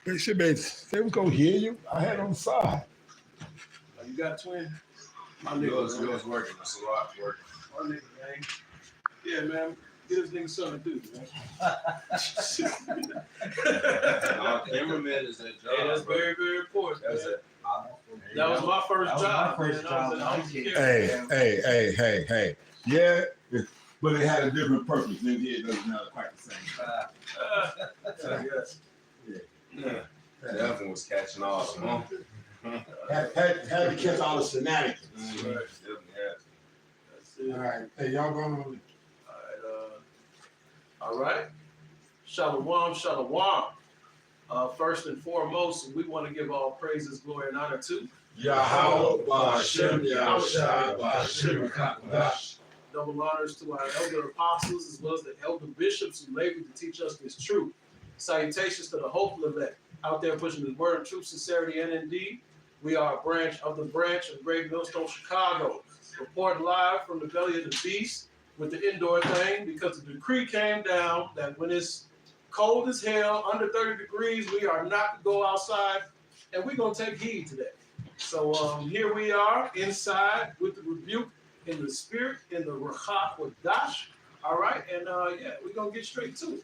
Bishop, they was gonna hear you. I had on the side. You got a twin? My Yours working. It's a lot working. My nigga, man. Yeah, man. Get this nigga something to do, man. Cameraman is that job. Hey, that's bro. very, very important. That's Man. it. That was my first job. My first man. job. I was Hey. Yeah, but it had a different purpose. And it doesn't have quite the same. Yeah. That one was catching on. Had to catch all the shenanigans. Definitely had. That's it. All right, hey, y'all going on? All right. Shalom. First and foremost, we want to give all praises, glory, and honor to Yahweh, Ba'ashem, Yahushua, Ba'ashem, Kakadash. double honors to our elder apostles as well as the elder bishops who labored to teach us this truth. Salutations to the hopeful elect out there pushing the word of truth, sincerity, and indeed. We are a branch of Great Millstone, Chicago. Reporting live from the belly of the beast with the indoor thing because the decree came down that when it's cold as hell, under 30 degrees, we are not to go outside, and we're going to take heed to that. So here we are inside with the rebuke in the spirit, in the Ruach Wadash. All right, and we're going to get straight to it.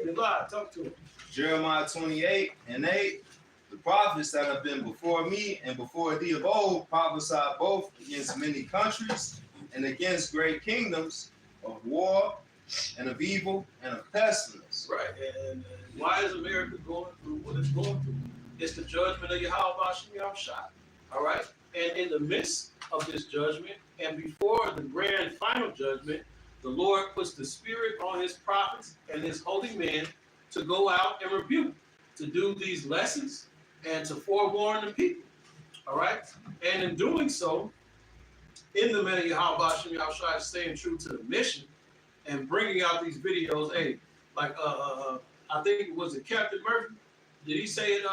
Eli, talk to him. Jeremiah 28:8. The prophets that have been before me and before thee of old prophesied both against many countries and against great kingdoms of war and of evil and of pestilence. Right, and why is America going through what it's going through? It's the judgment of Yahweh Ba'ashem Yahushua. All right, and in the midst of this judgment and before the grand final judgment, the Lord puts the spirit on his prophets and his holy men to go out and rebuke, to do these lessons and to forewarn the people. All right, and in doing so, in the manner Yahweh Ba'ashem Yahushua is staying true to the mission and bringing out these videos. Hey, like I think it was Captain Murphy. Did he say it?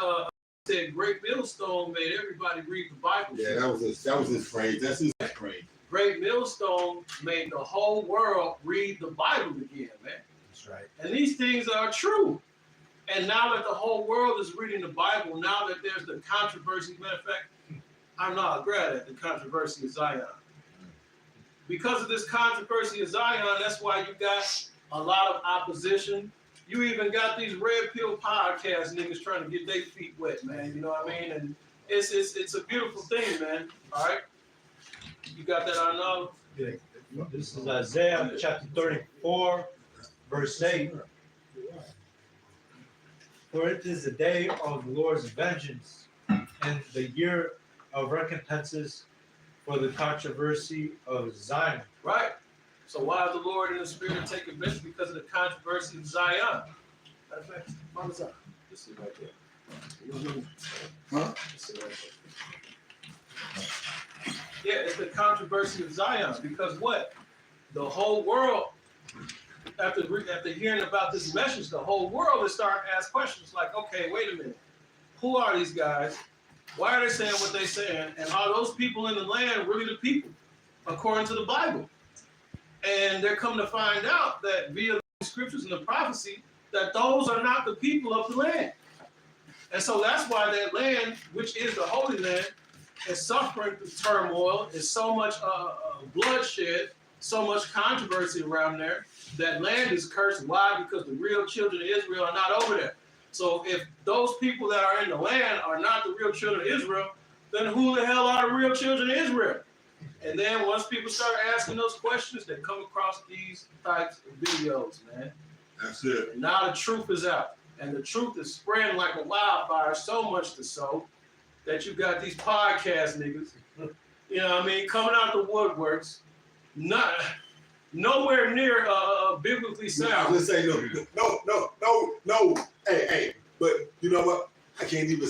Said Great Millstone made everybody read the Bible. Yeah, that was his phrase. That's his phrase. Great Millstone made the whole world read the Bible again, man. That's right. And these things are true. And now that the whole world is reading the Bible, now that there's the controversy, matter of fact, I'm not glad at the controversy of Zion. Because of this controversy of Zion, that's why you got a lot of opposition. You even got these red pill podcast niggas trying to get their feet wet, man. You know what I mean? And it's a beautiful thing, man. All right? You got that, I know? Yeah. This is Isaiah chapter 34, verse 8. For it is the day of the Lord's vengeance and the year of recompenses for the controversy of Zion. Right. So why is the Lord in the spirit taking vengeance? Because of the controversy of Zion. Matter of fact, Mama Zion. Just sit right there. Huh? Just sit right there. Yeah, it's the controversy of Zion. Because what? The whole world, after hearing about this message, the whole world is starting to ask questions like, okay, wait a minute. Who are these guys? Why are they saying what they're saying? And are those people in the land really the people, according to the Bible? And they're coming to find out that via the scriptures and the prophecy, that those are not the people of the land. And so that's why that land, which is the Holy Land, is suffering through turmoil. There's so much bloodshed, so much controversy around there. That land is cursed. Why? Because the real children of Israel are not over there. So if those people that are in the land are not the real children of Israel, then who the hell are the real children of Israel? And then once people start asking those questions, they come across these types of videos, man. That's it. And now the truth is out. And the truth is spreading like a wildfire, so much to so that you got these podcast niggas, you know what I mean, coming out the woodworks, nowhere near biblically sound. I was gonna say no. Hey, but you know what? I can't even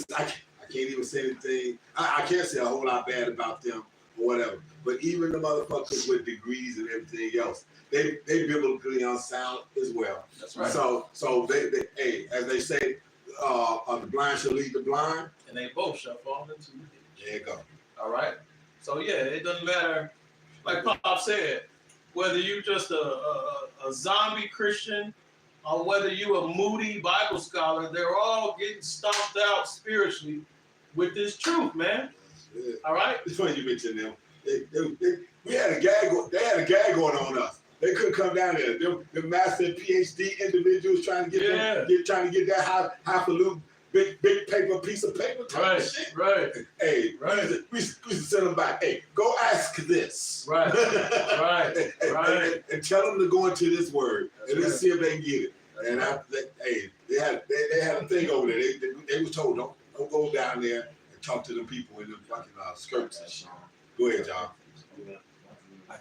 say anything. I can't say a whole lot bad about them or whatever. But even the motherfuckers with degrees and everything else, they biblically unsound as well. That's right. So they hey, as they say, the blind shall lead the blind. And they both shall fall into the ditch. There you go. All right. So yeah, it doesn't matter. Like Pop said, whether you just a zombie Christian or whether you a moody Bible scholar, they're all getting stomped out spiritually with this truth, man. Yeah. All right? It's funny you mentioned them. We had a gag. They had a gag going on us. They couldn't come down there. The master and PhD individuals trying to get trying to get that highfalutin big paper piece of paper type Right, of shit. right, Hey, right. we used to send them back. Hey, go ask this. Right, right, right. And tell them to go into this word That's and let's right. see if they can get it. That's And right. they had a thing over there. They was told don't go down there and talk to them people in them fucking skirts and shit. Go ahead, John. I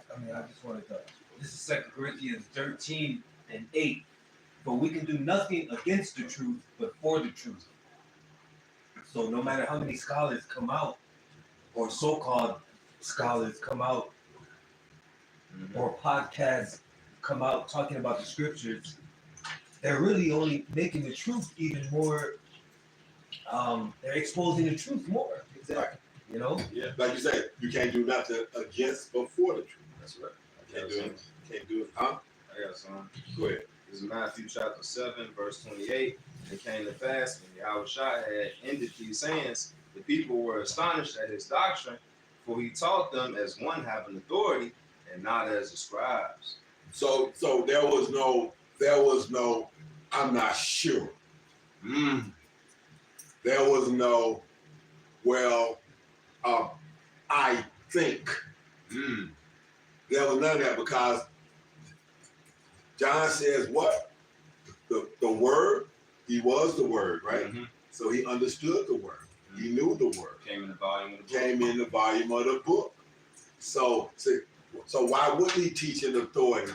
just wanted to. This is 2 Corinthians 13:8. For we can do nothing against the truth, but for the truth. So no matter how many scholars come out, or so-called scholars come out, or podcasts come out talking about the scriptures, they're really only making the truth even more. They're exposing the truth more. Exactly. You know. Yeah. Like you said, you can't do nothing against but for the truth. That's right. Can't do it. Can't do it. Huh? I got some. Go ahead. This is Matthew chapter 7, verse 28. And it came to pass when Yahushua had ended these sayings, the people were astonished at his doctrine, for he taught them as one having authority and not as the scribes. So there was no I'm not sure. There was no I think. There was none of that because John says what? The word, he was the word, right? Mm-hmm. So he understood the word. He knew the word. Came in the volume of the book. Came in the volume of the book. So why wouldn't he teach in authority,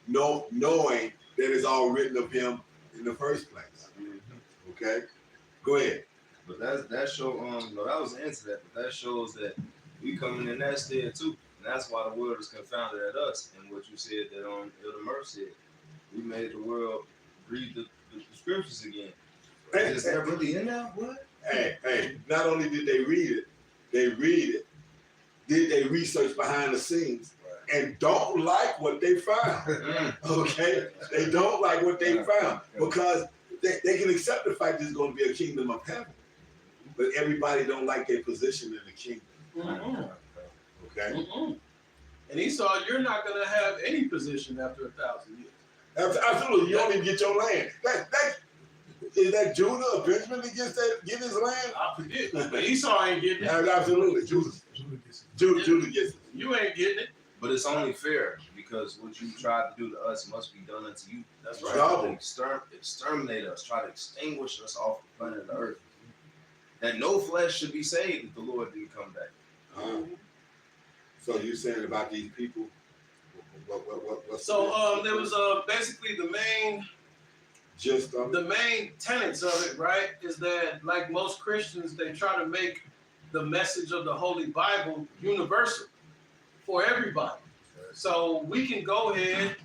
knowing that it's all written of him in the first place? Okay? Go ahead. But that show that was the answer that, but that shows that we coming in that stead too. And that's why the world is confounded at us. And what you said that Elder Murph said, we made the world read the scriptures again. Is that really in there? What? Hey, not only did they read it, did they research behind the scenes and don't like what they found. Okay? They don't like what they found because they can accept the fact there's going to be a kingdom of heaven. But everybody don't like their position in the kingdom. Mm-mm. Okay? Mm-mm. And Esau, you're not going to have any position after 1,000 years. Absolutely. You don't even get your land. Is that Judah or Benjamin that get his land? I forget. But Esau ain't getting it. Absolutely. Judah gets it. You ain't getting it. But it's only fair because what you tried to do to us must be done unto you. That's You right. tried to exterminate us, try to extinguish us off the planet of the earth. That no flesh should be saved if the Lord didn't come back. So you saying about these people? What's So there was basically the main tenets of it, right, is that like most Christians, they try to make the message of the Holy Bible universal for everybody. So we can go ahead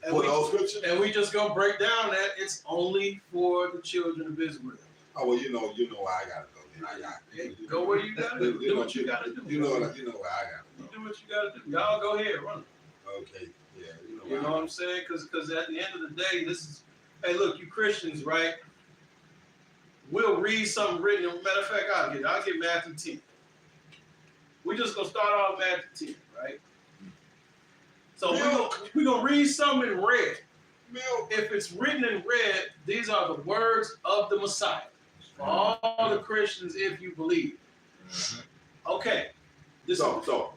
and we just gonna break down that it's only for the children of Israel. Oh well, you know where I gotta go. Go where you gotta do. Do what you gotta do. You know where I gotta You do what you gotta do. Y'all go ahead, run. Okay, yeah. You know what I'm saying? Because at the end of the day, this is, hey, look, you Christians, right? We'll read something written. Matter of fact, I'll get Matthew 10. We're just gonna start off Matthew 10, right? So we're gonna read something in red. If it's written in red, these are the words of the Messiah. For all the Christians, if you believe. Okay. So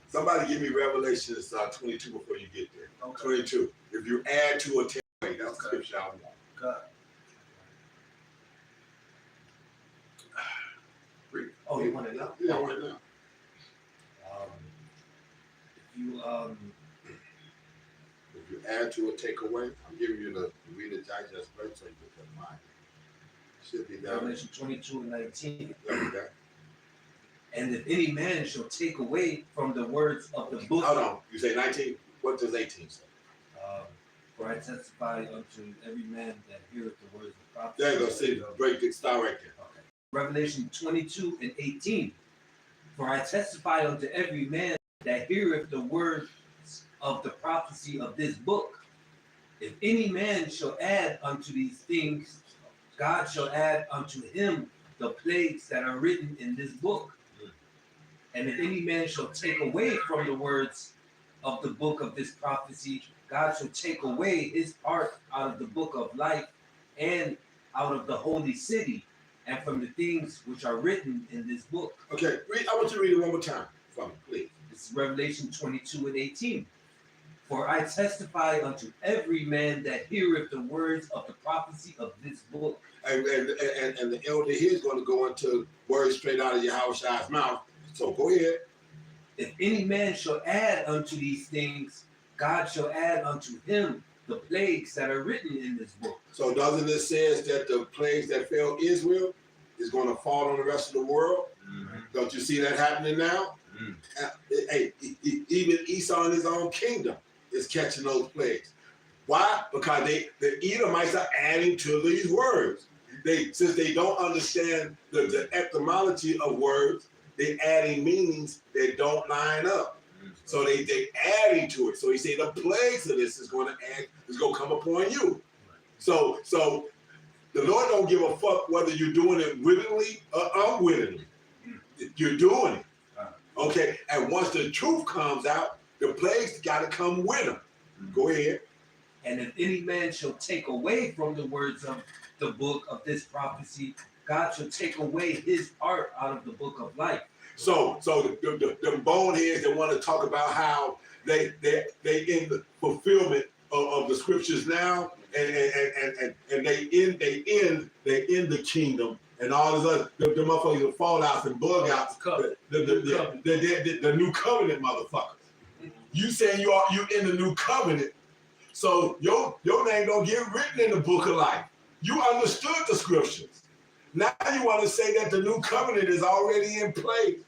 somebody give me Revelation 22 before you get there. Okay. 22. If you add to or take away, that's the scripture I want. God. Oh, you want to know? Yeah, right now. If you add to or take away, I'm giving you the Reader Digest verse so you can put mine. Should be down Revelation 22:19. there. And if any man shall take away from the words of the book, Hold on. You say 19? What does 18 say? for I testify unto every man that heareth the words of prophecy. There you go. See, break it. Start right there. Okay. Revelation 22:18. For I testify unto every man that heareth the words of the prophecy of this book. If any man shall add unto these things, God shall add unto him the plagues that are written in this book. And if any man shall take away from the words of the book of this prophecy, God shall take away his part out of the book of life and out of the holy city and from the things which are written in this book. Okay, I want you to read it one more time for me, please. This is Revelation 22 and 18. For I testify unto every man that heareth the words of the prophecy of this book. And the elder here is going to go into words straight out of Yahushua's mouth. So go ahead. If any man shall add unto these things, God shall add unto him the plagues that are written in this book. So doesn't it says that the plagues that fell Israel is going to fall on the rest of the world? Mm-hmm. Don't you see that happening now? Hey, even Esau in his own kingdom is catching those plagues. Why? Because the Edomites are adding to these words. Since they don't understand the etymology of words, they're adding meanings that don't line up. So they adding to it. So he said the plagues of this is going to come upon you. So the Lord don't give a fuck whether you're doing it wittingly or unwittingly. You're doing it. Okay, and once the truth comes out, the plagues got to come with them. Go ahead. And if any man shall take away from the words of the book of this prophecy, God shall take away his part out of the book of life. So the boneheads that want to talk about how they in the fulfillment of the scriptures now, and they end the kingdom and all this other the motherfuckers, the fallouts and bug outs, the new covenant motherfuckers. You saying you in the new covenant, so your name don't get written in the book of life. You understood the scriptures. Now you want to say that the new covenant is already in place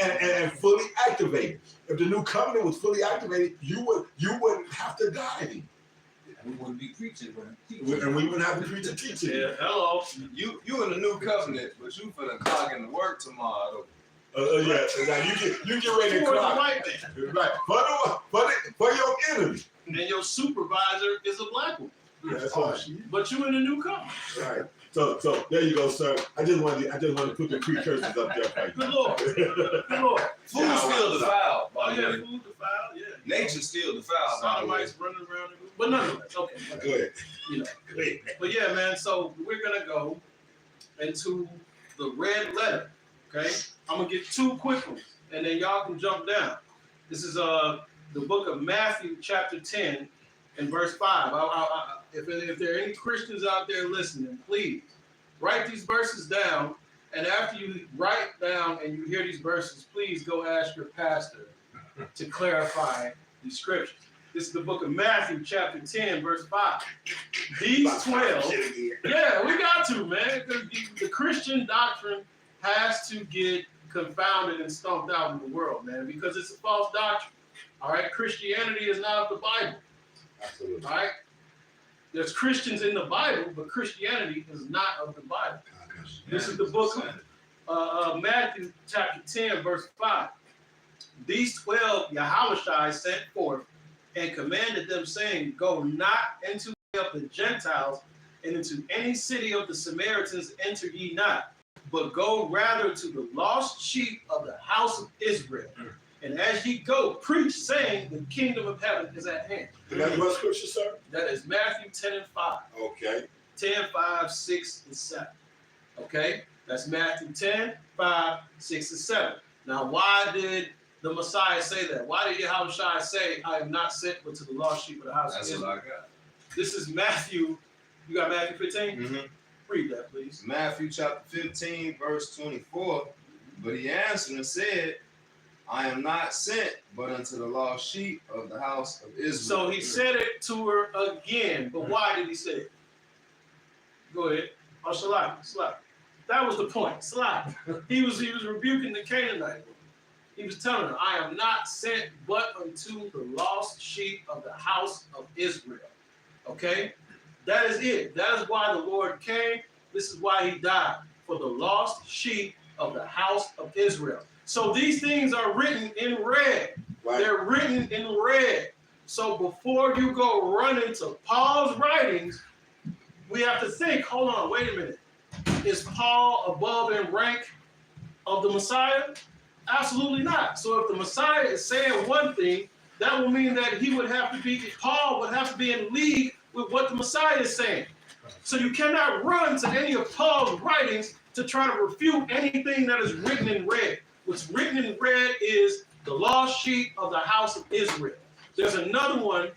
and fully activated. If the new covenant was fully activated, you wouldn't have to die anymore. We wouldn't be preaching. And we wouldn't have to preach and teach it. Yeah, hello. You in the new covenant, but you finna clock in the work tomorrow. Yeah, you get ready to For the clock. white man. Right. For your enemy. And your supervisor is a black one. That's right. But you in the new covenant. Right. So there you go, sir. I just wanted to put the precursors up there for Good Lord. Good Lord. Food still defiled, Oh, by the yeah, way. food defiled, yeah. Nature still defiled, by the way. Sodomites running around. But nonetheless, okay. you. Go ahead. You know. Go ahead. But yeah, man, so we're going to go into the red letter, okay? I'm going to get two quick ones, and then y'all can jump down. This is the book of Matthew, chapter 10, and verse 5. If there are any Christians out there listening, please write these verses down. And after you write down and you hear these verses, please go ask your pastor to clarify these scriptures. This is the book of Matthew, chapter 10, verse 5. These 12, yeah, we got to, man. The Christian doctrine has to get confounded and stomped out in the world, man, because it's a false doctrine. All right, Christianity is not of the Bible. Absolutely. All right, there's Christians in the Bible, but Christianity is not of the Bible. This is the book of Matthew, chapter 10, verse 5. These 12 Yahushua sent forth and commanded them, saying, go not into the Gentiles, and into any city of the Samaritans enter ye not, but go rather to the lost sheep of the house of Israel. And as ye go, preach, saying, the kingdom of heaven is at hand. And that's what scripture, sir? That is Matthew 10 and 5. Okay. 10, 5, 6, and 7. Okay? That's Matthew 10, 5, 6, and 7. Now, why did the Messiah say that? Why did Yahushua say, I am not sent but to the lost sheep of the house That's of what Israel? I got. This is Matthew. You got Matthew 15? Mm-hmm. Read that, please. Matthew chapter 15, verse 24. But he answered and said, I am not sent but unto the lost sheep of the house of Israel. So he said it to her again, but why did he say it? Go ahead. Oh, Salah. That was the point. Salah. He was rebuking the Canaanite. He was telling her, I am not sent but unto the lost sheep of the house of Israel. Okay? That is it. That is why the Lord came. This is why he died. For the lost sheep of the house of Israel. So these things are written in red. Right. They're written in red. So before you go run into Paul's writings, we have to think, hold on, wait a minute. Is Paul above in rank of the Messiah? Absolutely not. So if the Messiah is saying one thing, that will mean that Paul would have to be in league with what the Messiah is saying. So you cannot run to any of Paul's writings to try to refute anything that is written in red. What's written in red is the law sheet of the house of Israel. There's another one,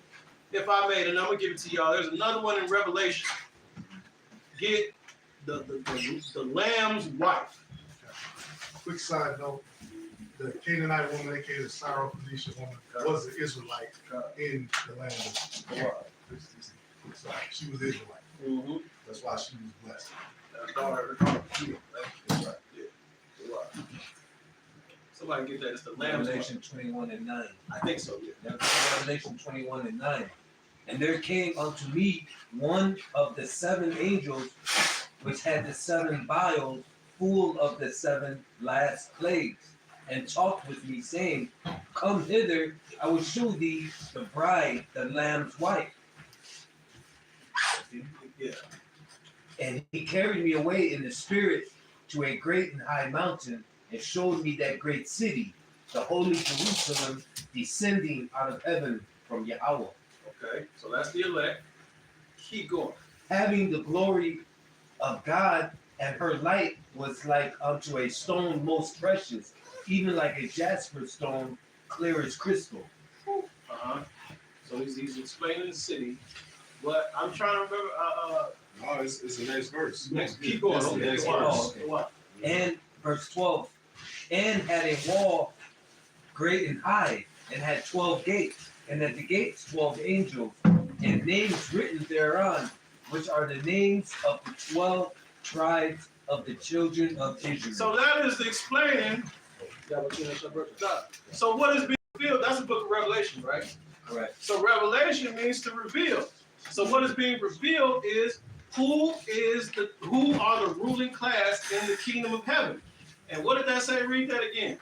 if I made, and I'm gonna give it to y'all. There's another one in Revelation. Get the Lamb's wife. Quick side note, the Canaanite woman, aka the Syrophoenician woman, was an Israelite in the land of Moab. She was Israelite. Mm-hmm. That's why she was blessed. That's right. Yeah. Somebody get that. It's the Lamb's wife. Revelation 21:9. I think so, yeah. That's Revelation 21:9. And there came unto me one of the 7 angels which had the 7 vials full of the 7 last plagues, and talked with me, saying, Come hither, I will show thee the bride, the Lamb's wife. Yeah. And he carried me away in the spirit to a great and high mountain, and showed me that great city, the holy Jerusalem, descending out of heaven from Yahweh, Okay, so that's the elect. Keep going. having the glory of God, and her light was like unto a stone most precious, even like a jasper stone, clear as crystal. Uh-huh. So he's explaining the city. But I'm trying to remember. No, it's the next verse. Keep going. That's the Okay. next Wow. verse. Okay. Wow. And verse 12, and had a wall great and high, and had 12 gates, and at the gates 12 angels, and names written thereon, which are the names of the 12 tribes of the children of Israel. So that is explaining. So what is being revealed? That's the book of Revelation, right? Correct. So revelation means to reveal. So what is being revealed is who are the ruling class in the kingdom of heaven. And what did that say? Read that again.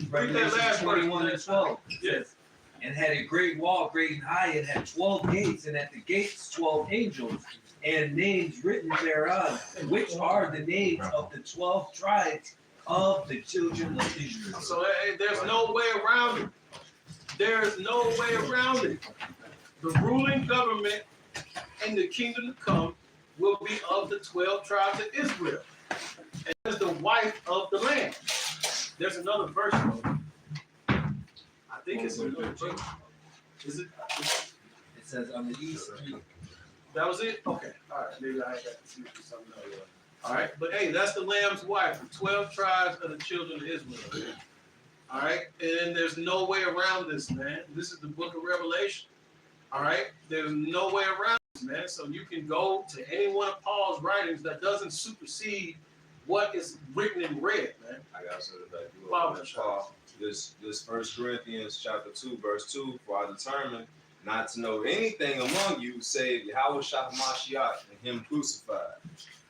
Revelation last 21 and 12. Yes. And had a great wall, great and high, and had 12 gates, and at the gates 12 angels, and names written thereon, which are the names of the 12 tribes of the children of Israel. So there's no way around it. There is no way around it. The ruling government in the kingdom to come will be of the 12 tribes of Israel. And is the wife of the Lamb. There's another verse. Though. I think it's in the verse. Is it? It says on the east. That was it? Okay. All right. Maybe I got confused with something else. All right. But hey, that's the Lamb's wife, the 12 tribes of the children of Israel. All right. And there's no way around this, man. This is the book of Revelation. All right. There's no way around this, man. So you can go to any one of Paul's writings that doesn't supersede what is written in red, man. I got something back. Paul. This 1 Corinthians chapter 2, verse 2, for I determined not to know anything among you save Yahweh Shah Mashiach and him crucified.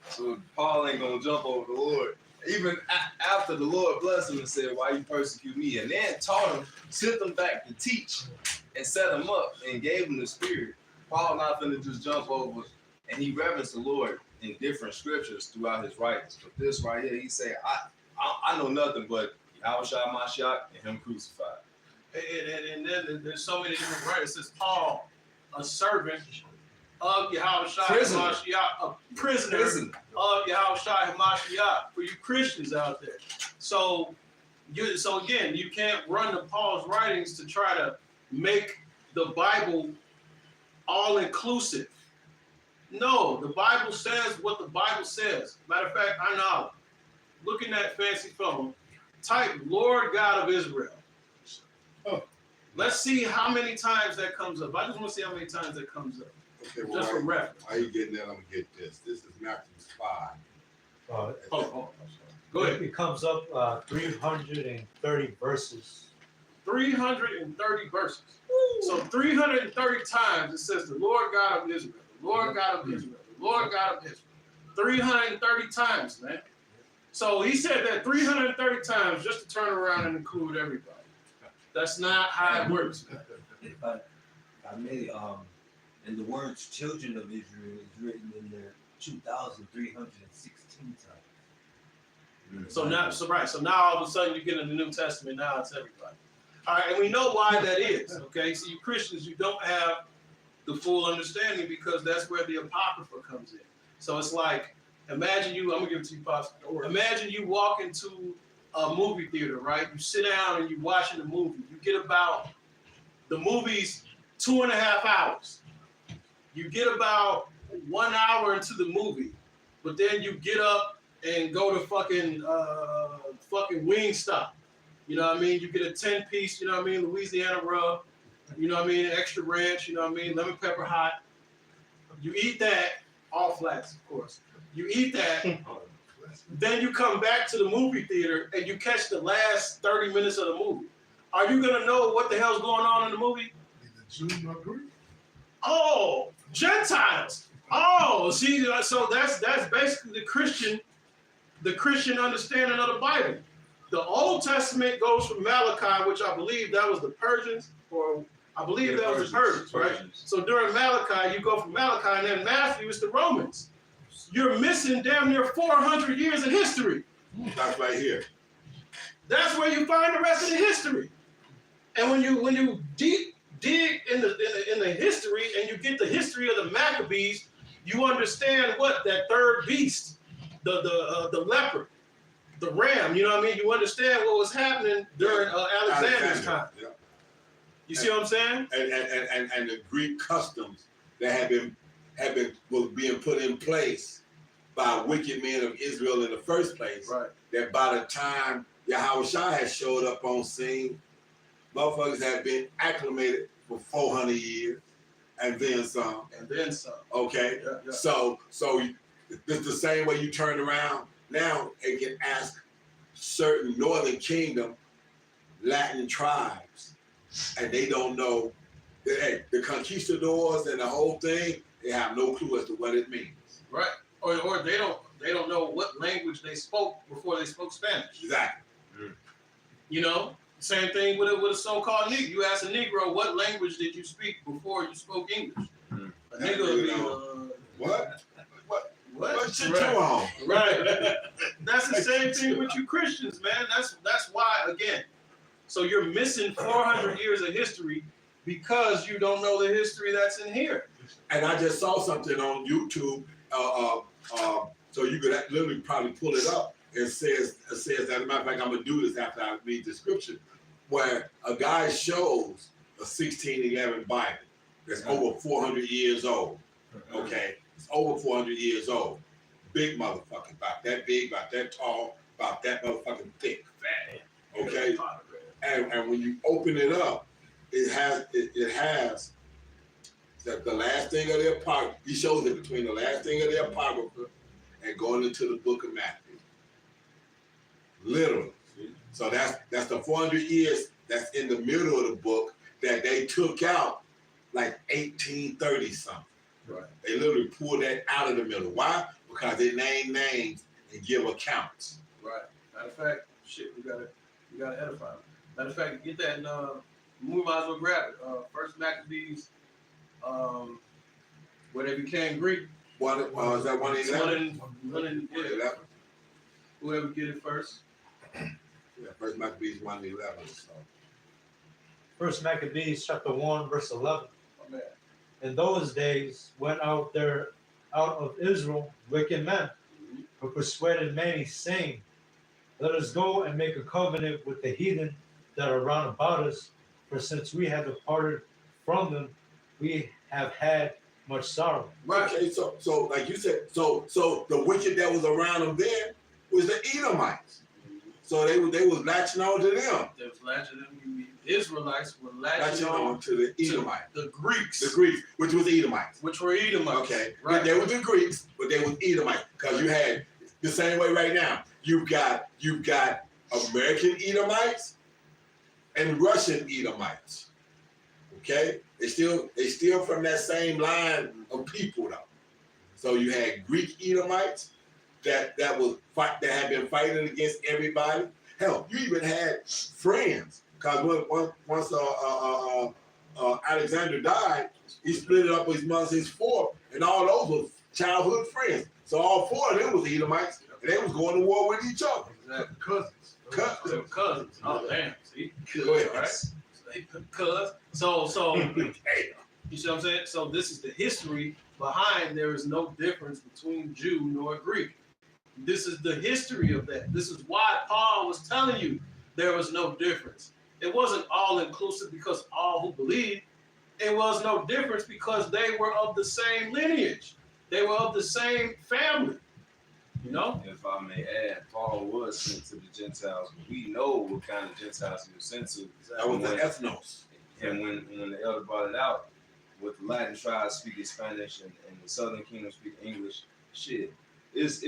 So Paul ain't gonna jump over the Lord. Even after the Lord blessed him and said, why you persecute me? And then taught him, sent them back to teach and set him up and gave him the spirit. Paul not finna just jump over, and he reverenced the Lord in different scriptures throughout his writings. But this right here, he said, I know nothing but Yahweh Shah Mashiach and him crucified. And then there's so many different writers. It says Paul, a servant of Yahweh Shai HaMashiach, a prisoner of Yahweh Shai HaMashiach, for you Christians out there. So again, you can't run to Paul's writings to try to make the Bible all inclusive. No, the Bible says what the Bible says. Matter of fact, I know. Looking at fancy phone, type Lord God of Israel. Oh. Let's see how many times that comes up. I just want to see how many times that comes up. Okay, well, Just for reference. how you getting that? I'm gonna get this. This is Matthew 5. Go ahead. It comes up 330 verses. 330 verses. So 330 times it says the Lord God of Israel, the Lord God of Israel, the Lord God of Israel. 330 times, man. So he said that 330 times just to turn around and include everybody. That's not how it works. I may and the words "children of Israel" is written in there 2,316 times. So now, so now all of a sudden you get in the New Testament. Now it's everybody. All right, and we know why that is. Okay, so you Christians, you don't have the full understanding because that's where the Apocrypha comes in. So it's like, imagine you. I'm gonna give it to you, Pops. Imagine you walk into a movie theater, right? You sit down and you're watching the movie. You get about the movie's 2.5 hours. You get about 1 hour into the movie, but then you get up and go to fucking Wingstop. You know what I mean? You get a 10-piece, you know what I mean, Louisiana rub, you know what I mean, extra ranch, you know what I mean, lemon pepper hot. You eat that, all flats, of course. You eat that, then you come back to the movie theater and you catch the last 30 minutes of the movie. Are you gonna know what the hell's going on in the movie? The Jews not Greek. Oh, Gentiles. Oh, see, so that's basically the Christian understanding of the Bible. The Old Testament goes from Malachi, which I believe that was the Persians, or I believe that was the Persians, right? So during Malachi, you go from Malachi, and then Matthew is the Romans. You're missing damn near 400 years of history. That's right here. That's where you find the rest of the history. And when you dig in the history and you get the history of the Maccabees, you understand what that third beast, the leopard, the ram. You know what I mean? You understand what was happening during Alexander's time. Yeah. You see what I'm saying? And the Greek customs that was being put in place by wicked men of Israel in the first place. Right. That by the time Yahushua had showed up on scene, motherfuckers had been acclimated for 400 years, and then some. And then some. Okay. Yeah, yeah. So it's the same way you turn around now and can ask certain Northern Kingdom Latin tribes, and they don't know that, hey, the conquistadors and the whole thing, they have no clue as to what it means. Right. Or they don't know what language they spoke before they spoke Spanish. Exactly. You know? Same thing with a so-called Negro. You ask a Negro, what language did you speak before you spoke English? A nigga would be, What? what? What you Right. on? Right. That's the same thing with you Christians, man. That's why, again. So you're missing 400 years of history because you don't know the history that's in here. And I just saw something on YouTube, so you could literally probably pull it up. It says that, as a matter of fact, I'm gonna do this after I read the scripture, where a guy shows a 1611 Bible that's over 400 years old. Okay, it's over 400 years old. Big motherfucker, about that big, about that tall, about that motherfucking thick. Okay, and when you open it up, it has the last thing of the Apocrypha. He shows it between the last thing of the Apocrypha and going into the book of Matthew. Literally. So that's the 400 years that's in the middle of the book that they took out like 1830 something. Right. They literally pulled that out of the middle. Why? Because they name names and give accounts. Right. Matter of fact, shit, we gotta edify them. Matter of fact, get that and we might as well grab it. First Maccabees, where they became Greek. What is that 111? Yeah. Whoever get it first. Yeah, First Maccabees 111. So. First Maccabees chapter 1, verse 11. Oh, man. In those days went out of Israel wicked men, who persuaded many, saying, let us go and make a covenant with the heathen that are round about us, for since we have departed from them, we have had much sorrow. Right. Okay, so like you said, so the wicked that was around them then was the Edomites. So they was latching on to them. They was latching them. The Israelites were latching Latching on on to the Edomites. the Greeks. The Greeks, which was Edomites. Which were Edomites. Okay. Right. They were the Greeks, but they was Edomites. Because you had the same way right now. You've got American Edomites and Russian Edomites. Okay? They still from that same line of people though. So you had Greek Edomites that had been fighting against everybody. Hell, you even had friends. Because once Alexander died, he split it up with his mother's four, and all those were childhood friends. So all four of them was Edomites, and they was going to war with each other. Exactly. Cousins. They were cousins. Oh damn. See, Go ahead. all right. So you see what I'm saying? So this is the history behind there is no difference between Jew nor Greek. This is the history of that. This is why Paul was telling you there was no difference. It wasn't all inclusive because all who believed. It was no difference because they were of the same lineage. They were of the same family. You know? If I may add, Paul was sent to the Gentiles. We know what kind of Gentiles he was sent to. That was the ethnos. And when the elder brought it out, with the Latin tribes speaking Spanish and the Southern Kingdom speaking English, shit, it's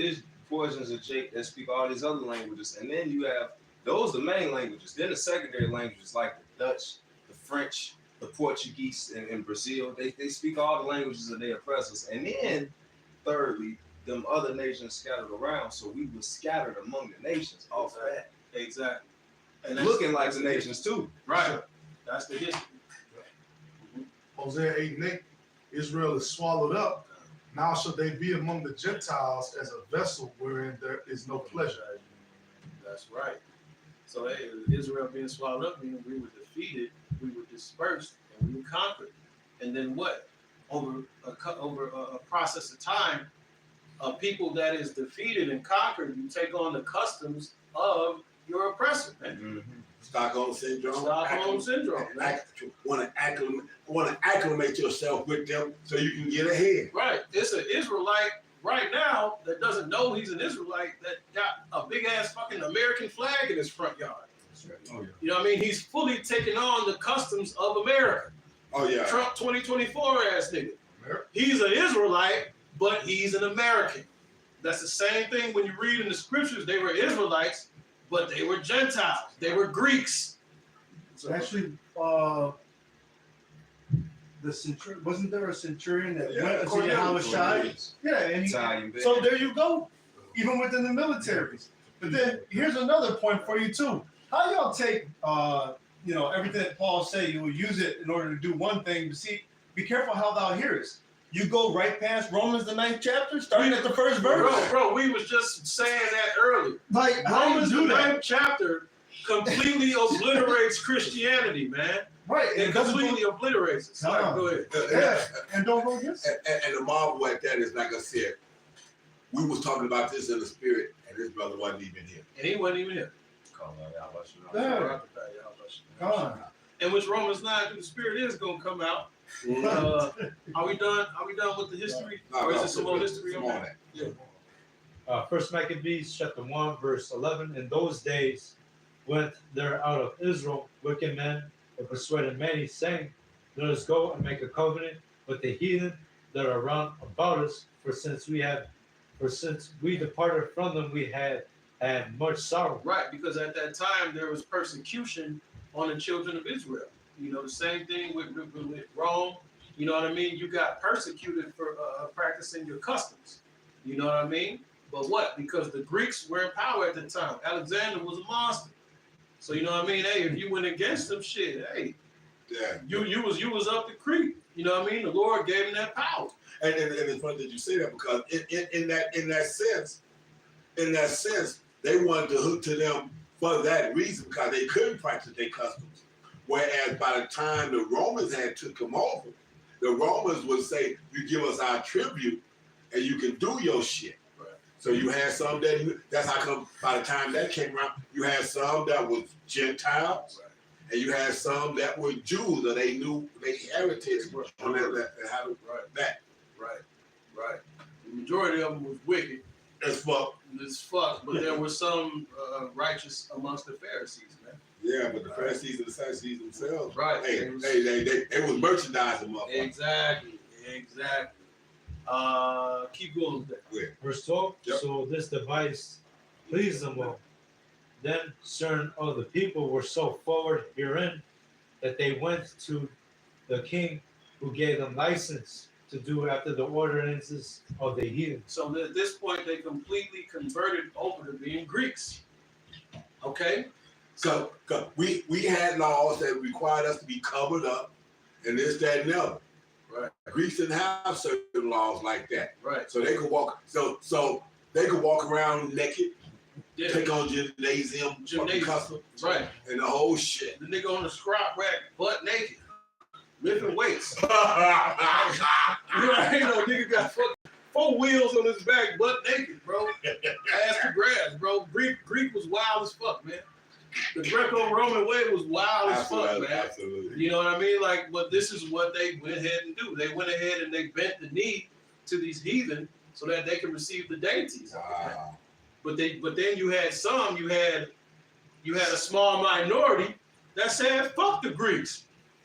portions of Jake that speak all these other languages. And then you have, those the main languages. Then the secondary languages like the Dutch, the French, the Portuguese in Brazil. They speak all the languages of their oppressors. And then, thirdly, them other nations scattered around. So we were scattered among the nations off that. Exactly. And Looking like the nations too. Right. That's the history. Hosea 8:8, Israel is swallowed up. Now shall they be among the Gentiles as a vessel wherein there is no pleasure. That's right. So hey, Israel being swallowed up, meaning we were defeated, we were dispersed, and we were conquered. And then what? Over a process of time, a people that is defeated and conquered, you take on the customs of your oppressor, man. Mm-hmm. Stockholm syndrome. Stockholm syndrome. Man. Want to acclimate yourself with them so you can get ahead. Right. It's an Israelite right now that doesn't know he's an Israelite that got a big ass fucking American flag in his front yard. Oh, yeah. You know what I mean? He's fully taking on the customs of America. Oh yeah. Trump 2024 ass nigga. America. He's an Israelite, but he's an American. That's the same thing when you read in the scriptures. They were Israelites, but they were Gentiles. They were Greeks. So, Actually, the centurion, wasn't there a centurion that Yeah, went to Yahushua? Yeah, and he, Italian band. so there you go. Even within the militaries. But then here's another point for you too. How y'all take everything that Paul said, you will use it in order to do one thing, but see, be careful how thou hearest. You go right past Romans the 9th chapter, starting at the first verse. bro, we was just saying that earlier. Like, how Romans you the do that? 9th chapter completely obliterates Christianity, man. Right, It completely obliterates it. Sorry, No. go ahead. Yeah, and don't go against it. And the marvel at that is, like I said, we was talking about this in the spirit, and this brother wasn't even here. And he wasn't even here. Yeah. Come on. And which Romans 9 through the Spirit is gonna come out. Are we done? Are we done with the history? Or is there some more history on that? Yeah. First Maccabees chapter 1 verse 11. In those days went there out of Israel wicked men and persuaded many, saying, "Let us go and make a covenant with the heathen that are round about us. For since we departed from them, we had much sorrow." Right, because at that time there was persecution on the children of Israel. You know, the same thing with Rome. You know what I mean? You got persecuted for practicing your customs. You know what I mean? But what? Because the Greeks were in power at the time. Alexander was a monster. So you know what I mean? Hey, if you went against them, shit, hey, Yeah. you was up the creek. You know what I mean? The Lord gave him that power. And it's funny that you say that, because in that sense, they wanted to hook to them for that reason, because they couldn't practice their customs. Whereas by the time the Romans had took them over, the Romans would say, "You give us our tribute, and you can do your shit." Right. So you had some that's how come by the time that came around, you had some that was Gentiles, Right. and you had some that were Jews, or they knew their heritage on that. Right. The majority of them was wicked As fuck. as fuck, but there were some righteous amongst the Pharisees, man. Yeah, but the Pharisees and the Sadducees themselves, Right. they was merchandising, motherfuckers. Exactly. Keep going with that. Verse 12. Yep. So this device pleased them all. Then certain of the people were so forward herein that they went to the king, who gave them license to do after the ordinances of the heathen. So at this point, they completely converted over to being Greeks. Okay? So we had laws that required us to be covered up, and this, that, and the other. Right. Greeks didn't have certain laws like that, Right. so they could walk. So they could walk around naked, Yeah. take on gymnasium, Gymnasium. custom, Right. and the whole shit. The nigga on the scrap rack, butt naked, lifting weights. You know, nigga got fucking 4 wheels on his back, butt naked, bro. Ass to grass, bro. Greek was wild as fuck, man. The Greco-Roman way was wild as fuck, man. Absolutely. You know what I mean? Like, but this is what they went ahead and do. They went ahead and they bent the knee to these heathen so that they can receive the deities. Wow. But then you had a small minority that said, fuck the Greeks.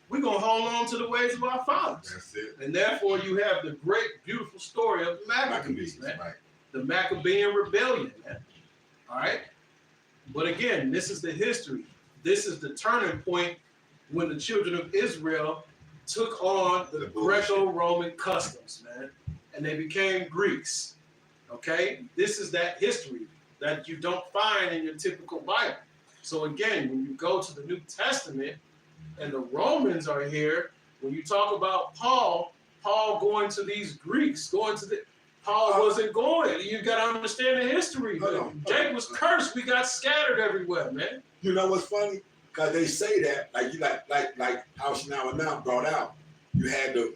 We're gonna hold on to the ways of our fathers. That's it. And therefore you have the great, beautiful story of the Maccabees, man. Right. The Maccabean rebellion, man. All right. But again, this is the history. This is the turning point when the children of Israel took on the Greco-Roman customs, man, and they became Greeks. Okay, this is that history that you don't find in your typical Bible. So again, when you go to the New Testament and the Romans are here, when you talk about Paul going to these Greeks, Paul wasn't going. You got to understand the history. Jake was cursed. We got scattered everywhere, man. You know what's funny? Because they say that, like how Shanawa now brought out. You had the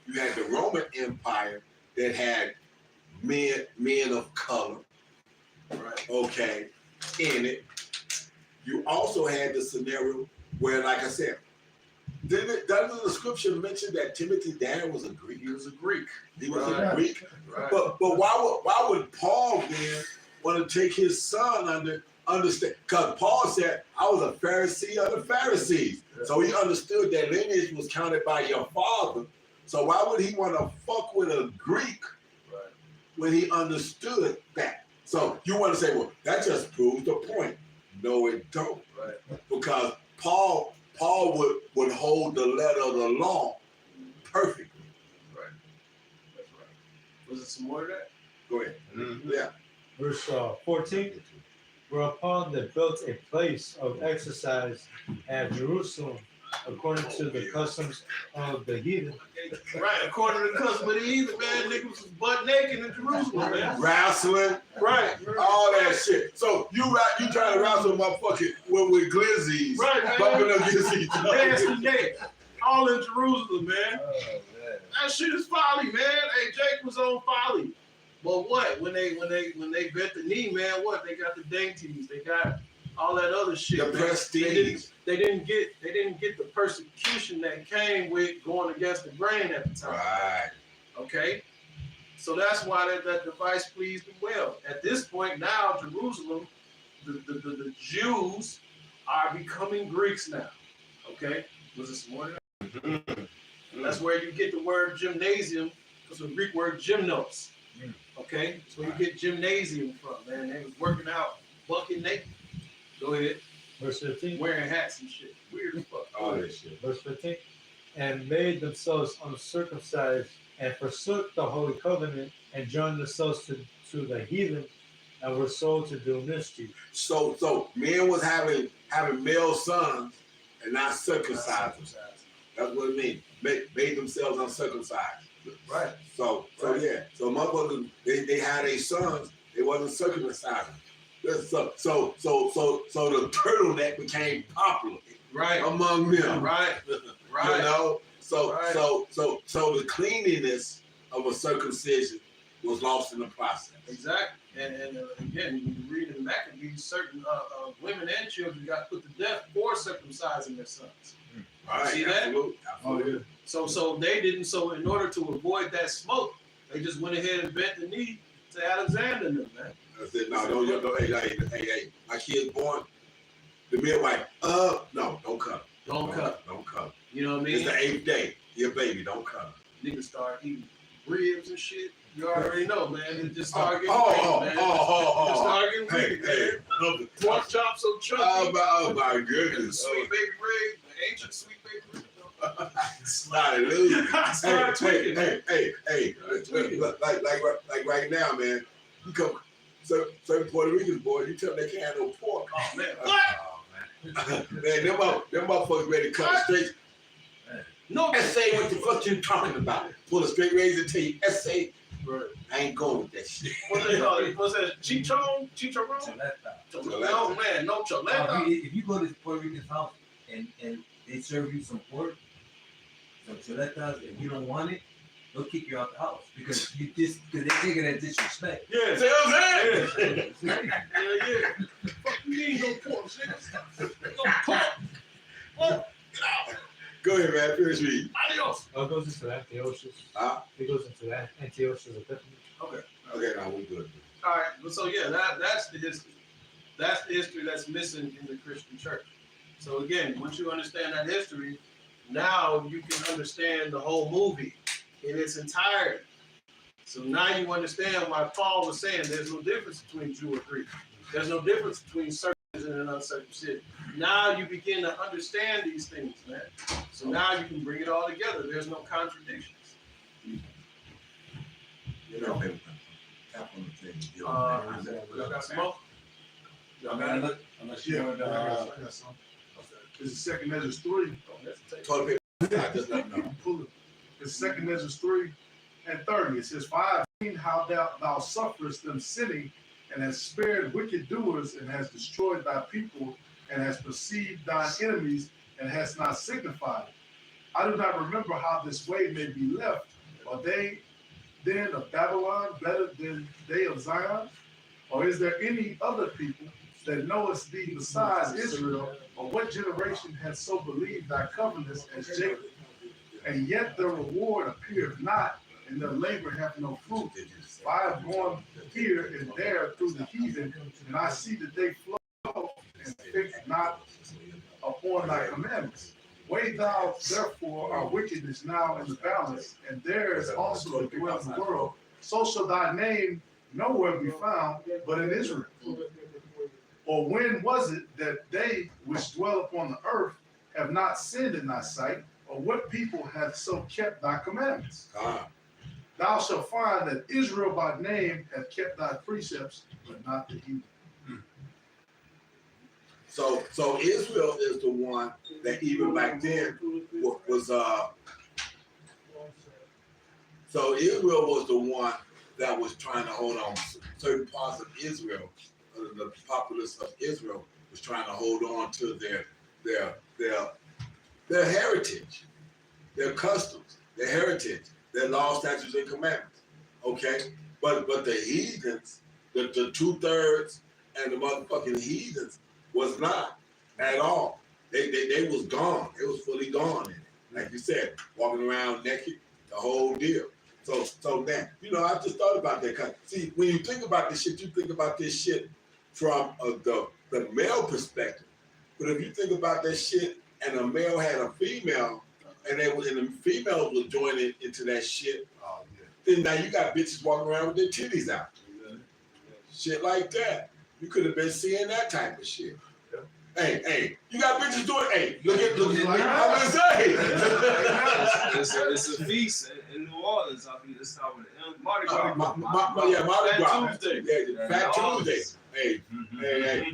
Roman Empire that had men of color, Right. okay, in it. You also had the scenario where, like I said, doesn't the scripture mention that Timothy dad was a Greek? He was a Greek. He was Right. a Greek. Right. But why would Paul then want to take his son understand? Because Paul said, I was a Pharisee of the Pharisees. Yeah. So he understood that lineage was counted by your father. So why would he want to fuck with a Greek Right. when he understood that? So you want to say, well, that just proves the point. No, it don't. Right. Because Paul would hold the letter of the law perfectly. Right. That's right. Was it some more of that? Go ahead. Mhm. Yeah. Verse 14. Whereupon they built a place of exercise at Jerusalem, according to the customs of the heathen. Right. According to the custom of the heathen, man, niggas was butt naked in Jerusalem, man. Wrestling, Right. all that shit. So you trying to wrestle motherfucking with glizzies, Right, man. bumping against each Nasty other. naked. All in Jerusalem, man. Oh, man. That shit is folly, man. Hey, Jake was on folly. But what? When they bent the knee, man, what? They got the dainties. They got all that other shit. The man. prestige. They didn't get the persecution that came with going against the grain at the time. Right. Okay? So that's why that device pleased them well. At this point now, Jerusalem, the Jews are becoming Greeks now. Okay? Was it some more? That's where you get the word gymnasium, because the Greek word gymnos. Okay? That's where you get gymnasium from, man. They was working out, bucket naked. Go ahead. Verse 15. Wearing hats and shit. Weird as fuck. All that shit. Verse 15. And made themselves uncircumcised and forsook the holy covenant and joined themselves to the heathen and were sold to do mischief. So men was having male sons and not circumcised. That's what it means. Made themselves uncircumcised. Right. So Right. yeah. So motherfuckers, they had their sons, they wasn't circumcised. So the turtleneck became popular Right. among them. Right. Right. You know? Right. So the cleanliness of a circumcision was lost in the process. Exactly. And again, when you read in the Maccabees, certain women and children got put to death for circumcising their sons. Right. See that? Absolutely. Absolutely. So they didn't. So in order to avoid that smoke, they just went ahead and bent the knee to Alexander and them, man. I said, no, hey, my kid's born. The midwife, no, don't come. Don't cut. Don't come. You know what I mean? It's the 8th day. Your baby, don't come. Niggas start eating ribs and shit. You already know, man. It just started getting Oh, wicked, man. It started Hey, getting wicked, man. Pork chop so chunky. Oh my goodness. Sweet baby Ray, the ancient sweet baby Ray. Hallelujah. I started tweaking, man. Hey. Like right now, man. You come, certain Puerto Ricans, boy, you tell them they can't have no pork. Oh man, what? Man, them motherfuckers ready to cut straight. No, Say what the fuck you talking about. Pull a straight razor and tell you, say, right. I ain't going with that shit. What they call it? What's that? Chicharron? Chicharron? Choleta. No, man, no choleta. If you go to Puerto Rican's house and they serve you some pork, some chuletas, and you don't want it, they'll kick you out the house because they take it as disrespect. Yeah, See what I'm saying? yeah. Fuck you mean no pork, nigga? No pork. What? Get out. Go ahead, man. Finish reading. Adios. Oh, it goes into Antiochus. Huh? It goes into that Antiochus Epiphany. Okay. Okay, now we're good. All right. Well, so yeah, that's the history. That's the history that's missing in the Christian church. So again, once you understand that history, now you can understand the whole movie in its entirety. So now you understand why Paul was saying there's no difference between Jew or Greek. There's no difference between circumcision and uncircumcision. Now you begin to understand these things, man. So now you can bring it all together. There's no contradictions. You know, tap on the thing. Y'all got some more? Y'all got it? Unless Yeah, you I got some. This is Second Ezra 3. Toilet paper. I just let know. Pull it. It's Second Ezra 3 and 30. It says, For I have seen how thou sufferest them sinning, and hast spared wicked doers, and hast destroyed thy people, and hast perceived thine enemies, and hast not signified it. I do not remember how this way may be left. Are they then of Babylon better than they of Zion? Or is there any other people that knowest thee besides Israel? Or what generation hath so believed thy covenants as Jacob? And yet their reward appeareth not, and their labor hath no fruit. For I have gone here and there through the heathen, and I see that they flow and fix not upon thy commandments. Weigh thou therefore our wickedness now in the balance, and there is also the dwell in the world. So shall thy name nowhere be found but in Israel. Or when was it that they which dwell upon the earth have not sinned in thy sight? Or what people hath so kept thy commandments? Thou shalt find that Israel by name hath kept thy precepts, but not the heathen. So Israel is the one that even back then was so Israel was the one that was trying to hold on. Certain parts of Israel, the populace of Israel, was trying to hold on to their heritage, their customs, their heritage, their laws, statutes, and commandments. Okay, but the heathens, the 2/3 and the motherfucking heathens was not at all. They was gone. They was fully gone in it. Like you said, walking around naked, the whole deal. So man, I just thought about that. Cause see, when you think about this shit, you think about this shit from the male perspective. But if you think about that shit, and a male had a female, and the females were joining into that shit, then now you got bitches walking around with their titties out. Shit like that. You could have been seeing that type of shit. Hey, you got bitches doing. Hey, look at. I'm gonna say. It's a feast in New Orleans. I mean, it's how Mardi Gras. Mardi Gras. Tuesday. Yeah, Fat Tuesday.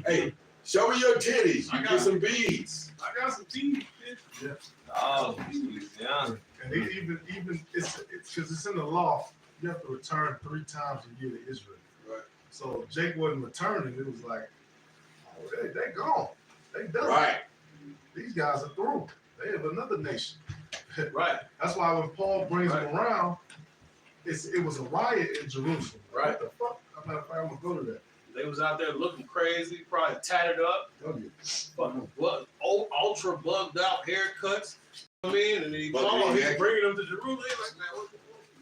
Hey, show me your titties. You get some beads. I got some teeth. Oh, yeah. And even it's because it's in the law. You have to return 3 times a year to Israel. Right. So Jake wasn't returning. It was like, oh, they gone. They done. Right. These guys are through. They have another nation. Right. That's why when Paul brings them around, it was a riot in Jerusalem. Right. What the fuck? I'm gonna go to that. They was out there looking crazy, probably tatted up, fucking ultra bugged out haircuts. I mean, and then he he's bringing them to Jerusalem. Like,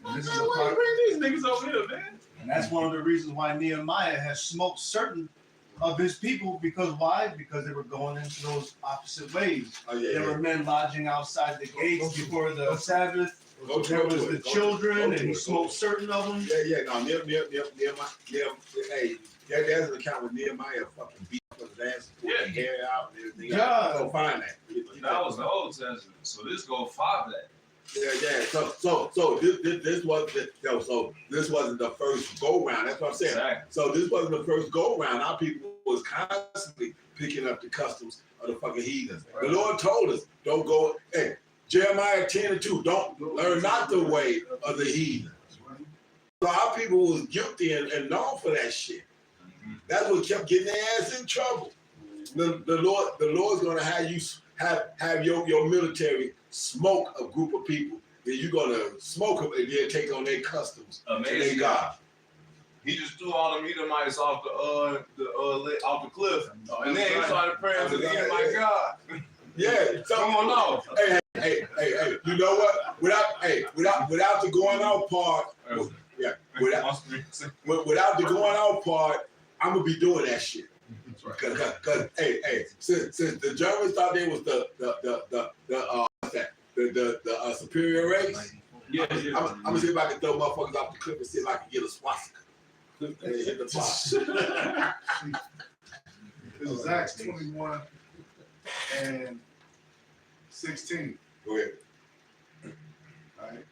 man, This is why a you bring these niggas over here, man? And that's one of the reasons why Nehemiah has smoked certain of his people. Because why? Because they were going into those opposite ways. Oh yeah. There were men lodging outside the gates before the Sabbath. Go to There it, was go to the it, children, go to and he it, smoked certain of them. Yeah. No, hey, there's an account with Nehemiah fucking beat up his ass, pulled his hair out and everything. Yeah. Go find that. That was the Old Testament. So this go 5 that. Yeah. So this wasn't the first go round. That's what I'm saying. Exactly. So this wasn't the first go round. Our people was constantly picking up the customs of the fucking heathens. Right. The Lord told us, don't go. Hey, Jeremiah 10:2. Don't learn not the way of the heathen. So our people was guilty and known for that shit. That's what kept getting their ass in trouble. The Lord's gonna have you have your military smoke a group of people. Then you're gonna smoke them and then take on their customs and their Amazing. God. He just threw all them Edomites off the cliff, and then he started praying to the Edomite God. Yeah, so Come on now. Hey, you know what? Without the going out part, without the going out part, I'm gonna be doing that shit. Cause since the Germans thought they was the superior race, Yeah, I'm gonna see if I can throw motherfuckers off the cliff and see if I can get a swastika. And hit the bottom. This is Acts 21 and 16. Go ahead. Right?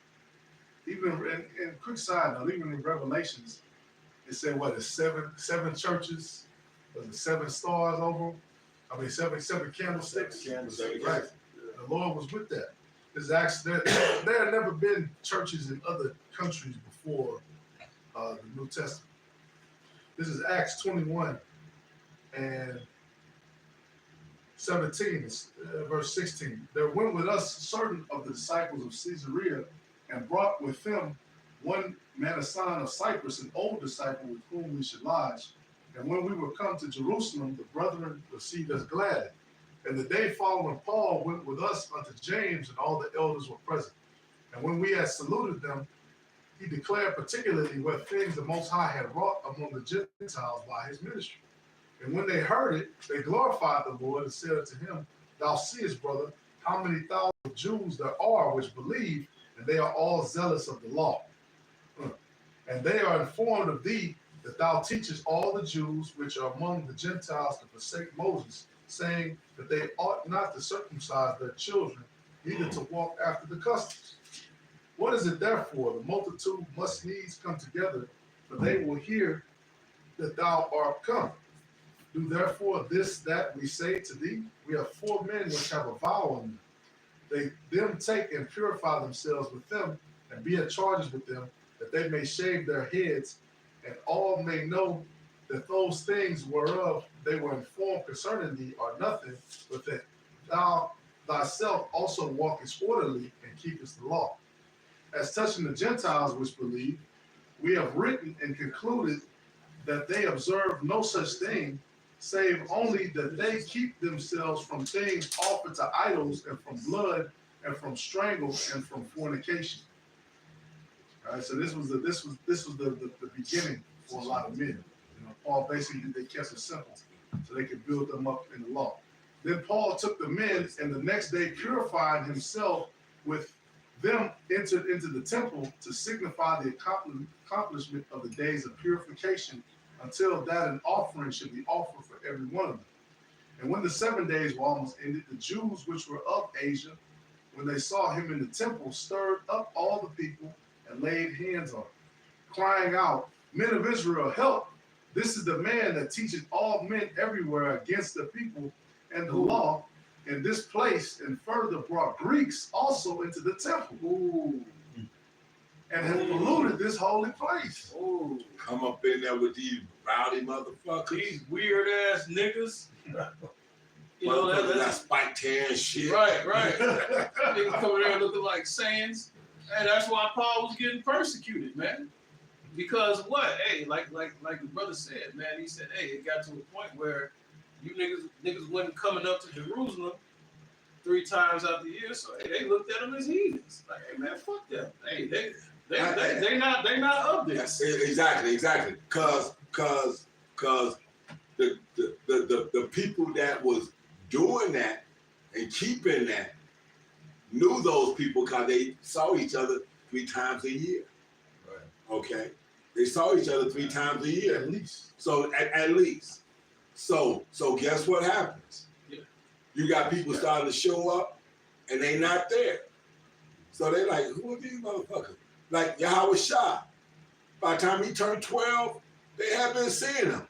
Even in quick side note, even in Revelations, it said what is seven churches, was it 7 stars over? I mean seven candlesticks. Right. The Lord was with that. There's actually there had never been churches in other countries before the New Testament. This is Acts 21 and 17, verse 16. There went with us certain of the disciples of Caesarea, and brought with them one Manasseh of Cyprus, an old disciple with whom we should lodge. And when we were come to Jerusalem, the brethren received us glad. And the day following, Paul went with us unto James, and all the elders were present. And when we had saluted them, he declared particularly what things the Most High had wrought among the Gentiles by his ministry. And when they heard it, they glorified the Lord and said unto him, Thou seest, brother, how many thousands of Jews there are which believe, and they are all zealous of the law. And they are informed of thee, that thou teachest all the Jews which are among the Gentiles to forsake Moses, saying that they ought not to circumcise their children, neither to walk after the customs. What is it therefore? The multitude must needs come together, for they will hear that thou art come. Do therefore this that we say to thee. We have 4 men which have a vow on them. Them take and purify themselves with them, and be at charges with them, that they may shave their heads, and all may know that those things whereof they were informed concerning thee are nothing, but that thou thyself also walkest orderly and keepest the law. As touching the Gentiles which believe, we have written and concluded that they observe no such thing, save only that they keep themselves from things offered to idols, and from blood, and from strangle, and from fornication. All right, so this was the beginning for a lot of men. You know, Paul basically, they kept it simple so they could build them up in the law. Then Paul took the men, and the next day purified himself with them, entered into the temple to signify the accomplishment of the days of purification, until that an offering should be offered for every one of them. And when the 7 days were almost ended, the Jews which were of Asia, when they saw him in the temple, stirred up all the people and laid hands on him, crying out, Men of Israel, help! This is the man that teaches all men everywhere against the people and the law in this place, and further brought Greeks also into the temple. And has polluted this holy place. Come up in there with these rowdy motherfuckers. These weird ass niggas. You know, Motherfuckers that's got spiked hair and shit. right. Niggas coming there looking like Saiyans. And that's why Paul was getting persecuted, man. Because what? Hey, like the brother said, man, he said, hey, it got to a point where you niggas wasn't coming up to Jerusalem 3 times out the year, so hey, they looked at them as heathens. Like, hey man, fuck them. Hey, they not of this. Exactly. Cause the people that was doing that and keeping that knew those people because they saw each other 3 times a year. Right. Okay. They saw each other 3 times a year. At least. So at least. So guess what happens? Yeah. You got people starting to show up and they not there. So they like, who are these motherfuckers? Like Yahweh Shah. By the time he turned 12, they had been seeing him.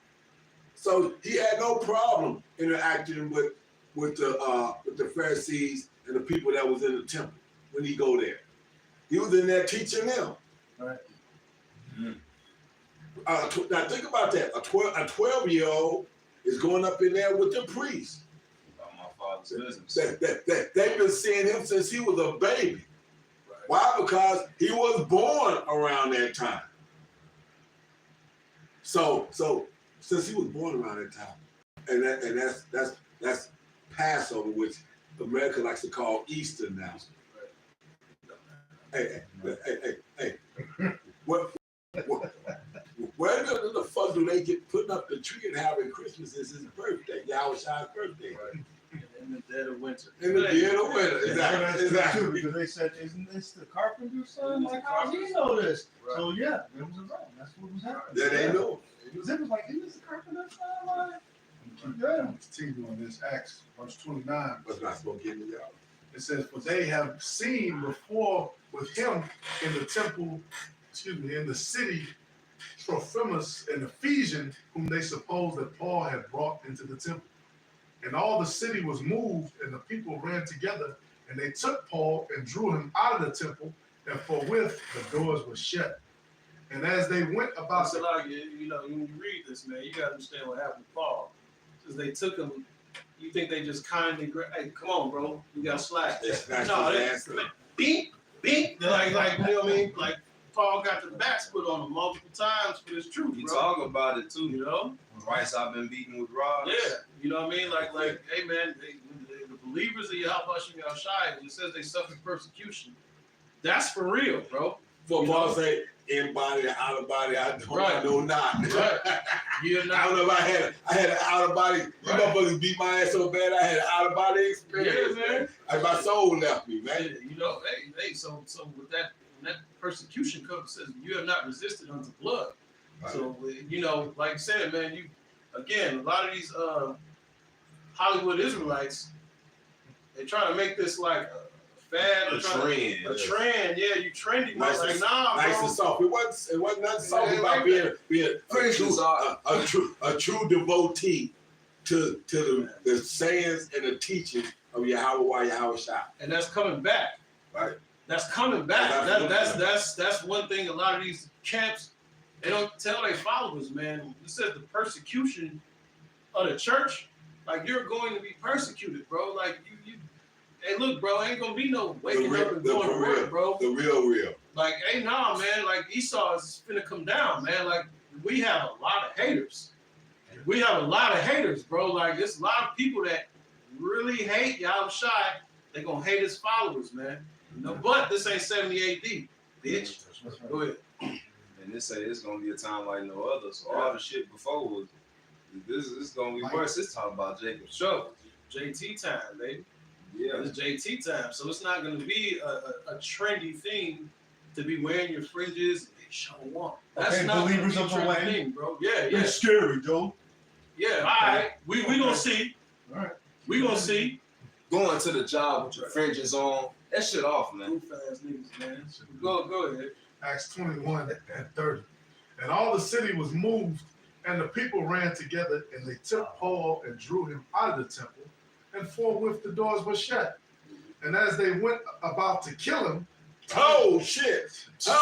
So he had no problem interacting with with the Pharisees and the people that was in the temple when he go there. He was in there teaching them. Right. Now think about that. A 12-year-old is going up in there with the priests. About my father's business. They've been seeing him since he was a baby. Right. Why? Because he was born around that time. So since he was born around that time, and that's Passover, which America likes to call Easter now. Hey, what where the fuck do they get putting up the tree and having Christmas is his birthday, Yahweh's birthday? Right. In the dead of winter. In the dead of winter, Yeah, exactly. that's true, because they said, "Isn't this the carpenter's son?" Like, how do you know this? Right. So yeah, it was around. That's what was happening. That they know. It was like, "Isn't this the carpenter's son?" Like, keep going. Continue on this Acts, verse 29. But not supposed to get me out. It says, "For they have seen before with him in the temple, in the city, Trophimus, an Ephesian, whom they supposed that Paul had brought into the temple. And all the city was moved, and the people ran together, and they took Paul and drew him out of the temple, and forthwith the doors were shut. And as they went about So like, you know, when you read this, man, you gotta understand what happened to Paul. Because they took him, you think they just kindly, hey, come on, bro, you got slack. They snatched No, his they ass up. beep, beep. Like, you know what I mean? Like, Paul got the backs put on him multiple times for his truth, We bro. talk about it too. You know? Twice I've been beaten with rods. Yeah, you know what I mean? Like, hey, man, the believers of Yahweh Shai, when it says they suffered persecution, that's for real, bro. For You Paul know? say, in body, out of body, I don't Right. know not. Right. You're I not. don't know if I had an out of body. You Right. motherfuckers beat my ass so bad I had an out of body experience. Yeah, man. Like my soul left me, man. You know, hey, so with that, when that persecution comes, it says you have not resisted unto blood. Right. So you know, like I said, man, you again, a lot of these Hollywood Israelites, they try to make this like a fad, A or trying trend. to, a trend. Yeah, you trendy, Nice like and- nah, Nice bro. and soft. It wasn't nothing soft Yeah, about like being Christians are- a true devotee to the sayings and the teachings of Yahweh Shai. And that's coming back. Right. That's coming back. That's That's one thing. A lot of these camps, they don't tell their followers, man. It says the persecution of the church. Like you're going to be persecuted, bro. Like you. Hey, look, bro. Ain't gonna be no waking up and going to work, bro. The real. Like, hey, nah, man. Like Esau is finna come down, man. Like we have a lot of haters. We have a lot of haters, bro. Like there's a lot of people that really hate Yahweh Shai. They gonna hate his followers, man. No, but this ain't 70 AD, bitch. Go ahead. And they say it's gonna be a time like no other. So all the shit before was this is gonna be worse. It's talking about Jacob's trouble. JT time, baby. Yeah. It's JT time. So it's not gonna be a trendy thing to be wearing your fringes and show one. That's Okay, not believers gonna of be a the trendy way. thing, bro. Yeah, yeah, It's scary, Joe. yeah. All right, we gonna see. All right. We gonna see. Going to the job with your fringes on. That shit off, man. Goof ass niggas, man. Go ahead. Acts 21 and 30. And all the city was moved, and the people ran together, and they took Paul and drew him out of the temple, and forthwith the doors were shut. And as they went about to kill him, Oh shit! They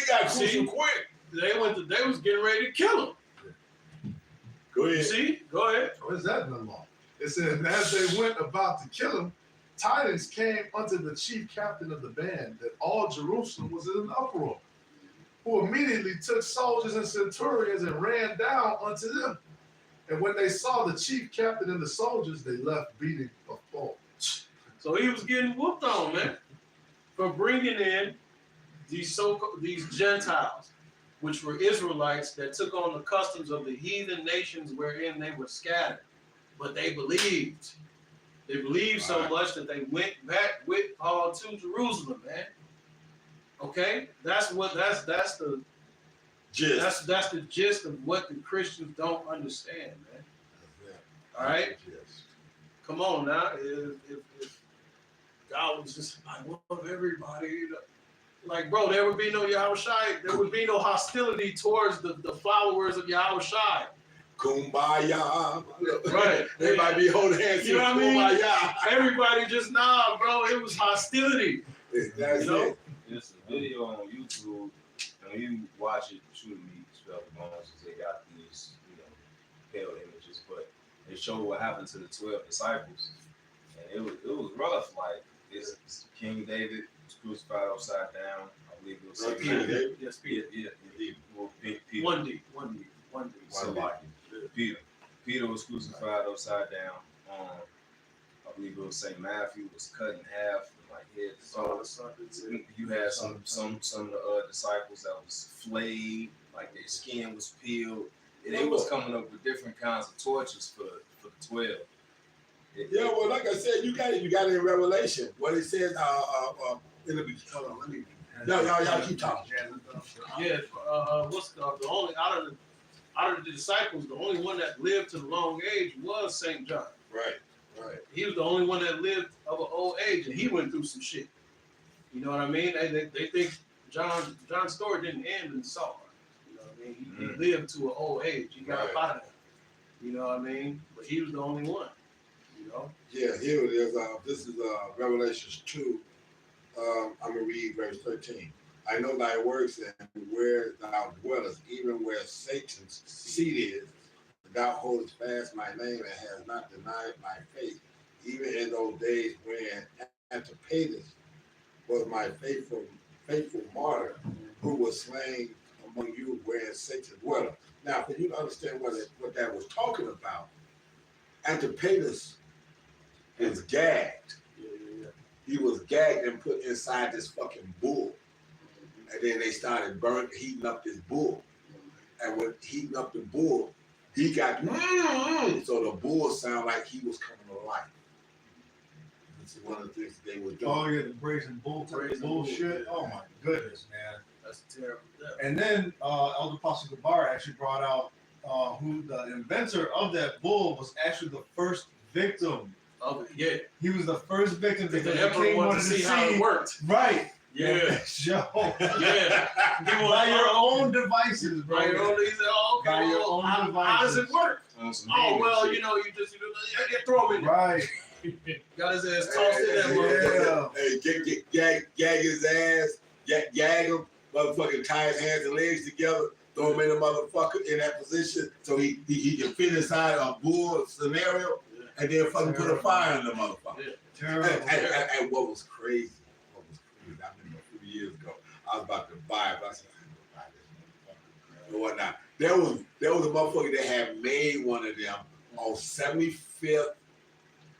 got See? crucial quick. They was getting ready to kill him. Go You ahead. see? Go ahead. what is that in the law? It said, and as they went about to kill him, tidings came unto the chief captain of the band that all Jerusalem was in an uproar, who immediately took soldiers and centurions and ran down unto them. And when they saw the chief captain and the soldiers, they left beating of Paul. So he was getting whooped on, man, for bringing in these Gentiles, which were Israelites that took on the customs of the heathen nations wherein they were scattered. But they believed. They believed so Right. much that they went back with Paul to Jerusalem, man. Okay? That's the Just. that's the gist of what the Christians don't understand, man. All right? Yes. Come on now. If God was just, I love everybody. You know, like, bro, there would be no Yahweh Shai. There would be no hostility towards the followers of Yahweh Shai. Kumbaya. Right. Everybody be holding hands. You know what I mean? Kumbaya. Everybody just bro. It was hostility. That's You know? it. There's a video on YouTube, and when you watch it, shoot me, spell the bones, because they got these, pale images, but they show what happened to the 12 disciples, and it was rough. Like it's King David was crucified upside down. I believe it was Right, Peter. King David? Yes, Yeah, Peter. yeah. Well, Peter. One D. Peter was crucified upside down. I believe it was Saint Matthew was cut in half, and like head to toe. You had some of the disciples that was flayed, like their skin was peeled. And they was coming up with different kinds of tortures for the 12. Yeah, well, like I said, you got it in Revelation. What it says, in the beginning. Hold on, let me. Y'all keep talking. Yeah. What's the only out of the disciples, the only one that lived to the long age was Saint John. Right. He was the only one that lived of an old age, and he went through some shit. You know what I mean? They think John's story didn't end in Saul. You know what I mean? He lived to an old age. He got up out of there. You know what I mean? But he was the only one. You know? Yeah, here it is. This is Revelations 2. I'm going to read verse 13. I know thy works and where thou dwellest, even where Satan's seat is. Thou holdest fast my name and hast not denied my faith, even in those days when Antipater was my faithful martyr, who was slain among you wherein Satan dwelleth. Now, for you to understand what that was talking about, Antipater is gagged. He was gagged and put inside this fucking bull. And then they started heating up this bull. And when heating up the bull, he got so the bull sounded like he was coming to life. This is one of the things they were doing. Oh yeah, the brazen bull bullshit. Oh my goodness, man. That's terrible. And then Elder Apostle Gabar actually brought out who the inventor of that bull was actually the first victim. Of it, yeah. He was the first victim Because because the the emperor king wanted to see how it worked. Right. Yeah. Yo. Yeah. By your own devices, bro. By your own, he said, oh, okay, By your well, own how does it devices. work? Oh, well, you throw him in there. Right. Got his ass tossed in that motherfucker. Yeah. Hey, gag his ass, gag him, motherfucking tie his hands and legs together, throw him in the motherfucker in that position so he can fit inside a bull scenario, and then fucking put a fire in the motherfucker. Yeah. Terrible. And what was crazy, I remember a few years ago, I was about to buy it, but I said, I ain't gonna buy this motherfucker and whatnot. There was a motherfucker that had made one of them on 75th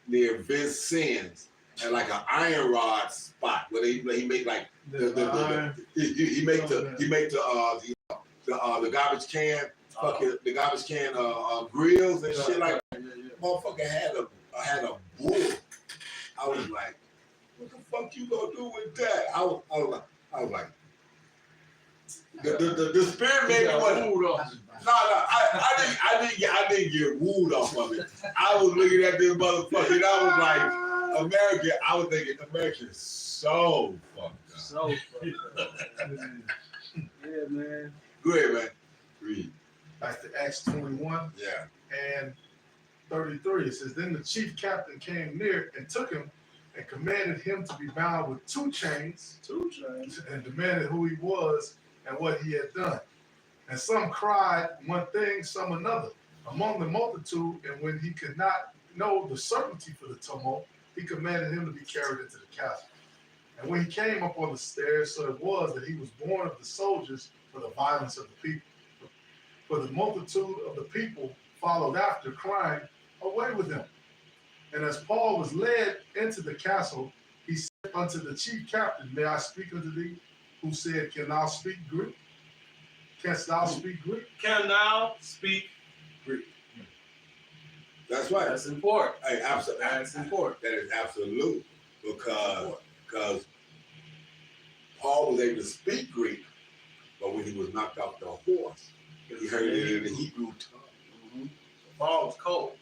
near Vincennes at like an iron rod spot where he make like he make the garbage can the garbage can grills and shit like that. Motherfucker had a bull. I was like, what the fuck you gonna do with that? I was like, the spirit made me want. No, I didn't get wooed off of it. I was looking at this motherfucker and I was like, America. I was thinking America is so fucked up. So fucked up. Yeah, man. Go ahead, man. Read. Back to Acts 21 Yeah. and 33. It says, then the chief captain came near and took him and commanded him to be bound with 2 chains. 2 chains. And demanded who he was and what he had done. And some cried one thing, some another among the multitude. And when he could not know the certainty for the tumult, he commanded him to be carried into the castle. And when he came up on the stairs, so it was that he was born of the soldiers for the violence of the people. For the multitude of the people followed after, crying, away with him. And as Paul was led into the castle, he said unto the chief captain, may I speak unto thee? Who said, can thou speak Greek? Canst thou speak Greek? Can thou speak Greek? That's right. That's important. Hey, absolutely. That's important. That is absolute because Paul was able to speak Greek, but when he was knocked off the horse, he heard it in the Hebrew tongue. Paul was cold.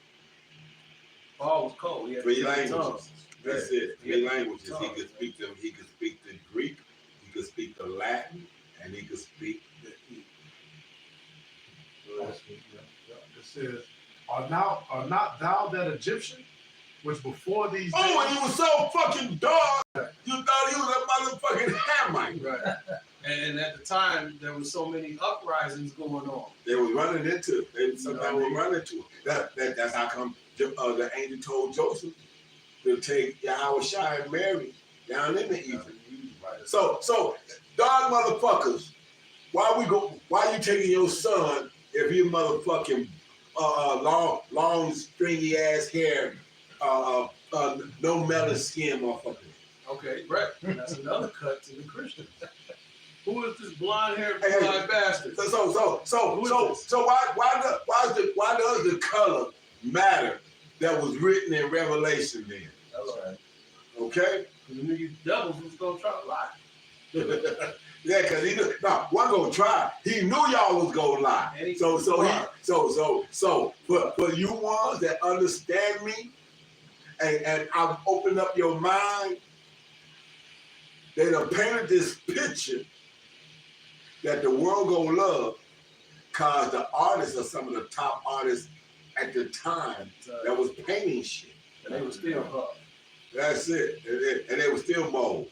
Paul was cold. He had 3 3 languages. tongues. That's it. 3 languages. He could speak them. He could speak the Greek. He could speak the Latin, and he could speak the Hebrew. It says, are not thou that Egyptian, which before these Oh, and days, he was so fucking dark, you thought he was a motherfucking Hamite. Right. And at the time, there was so many uprisings going on. They was running into it. They sometimes were running into it. That's how come the angel told Joseph to take Yahweh and Mary down into Egypt. So dog motherfuckers, why you taking your son if he motherfucking long stringy ass hair, no melon skin motherfucker? Okay, right. That's another cut to the Christians. Who is this blonde-haired Hey, blind bastard? So why does the color matter that was written in Revelation then? That's right. Okay? You knew you devils was gonna try to lie. Yeah, because he knew, no, wasn't gonna try. He knew y'all was gonna lie. And he- So for you ones that understand me, and I've opened up your mind, they done painted this picture that the world gonna love, cause the artists are some of the top artists at the time that was painting shit. And they were still huff. That's it. And they were still moles.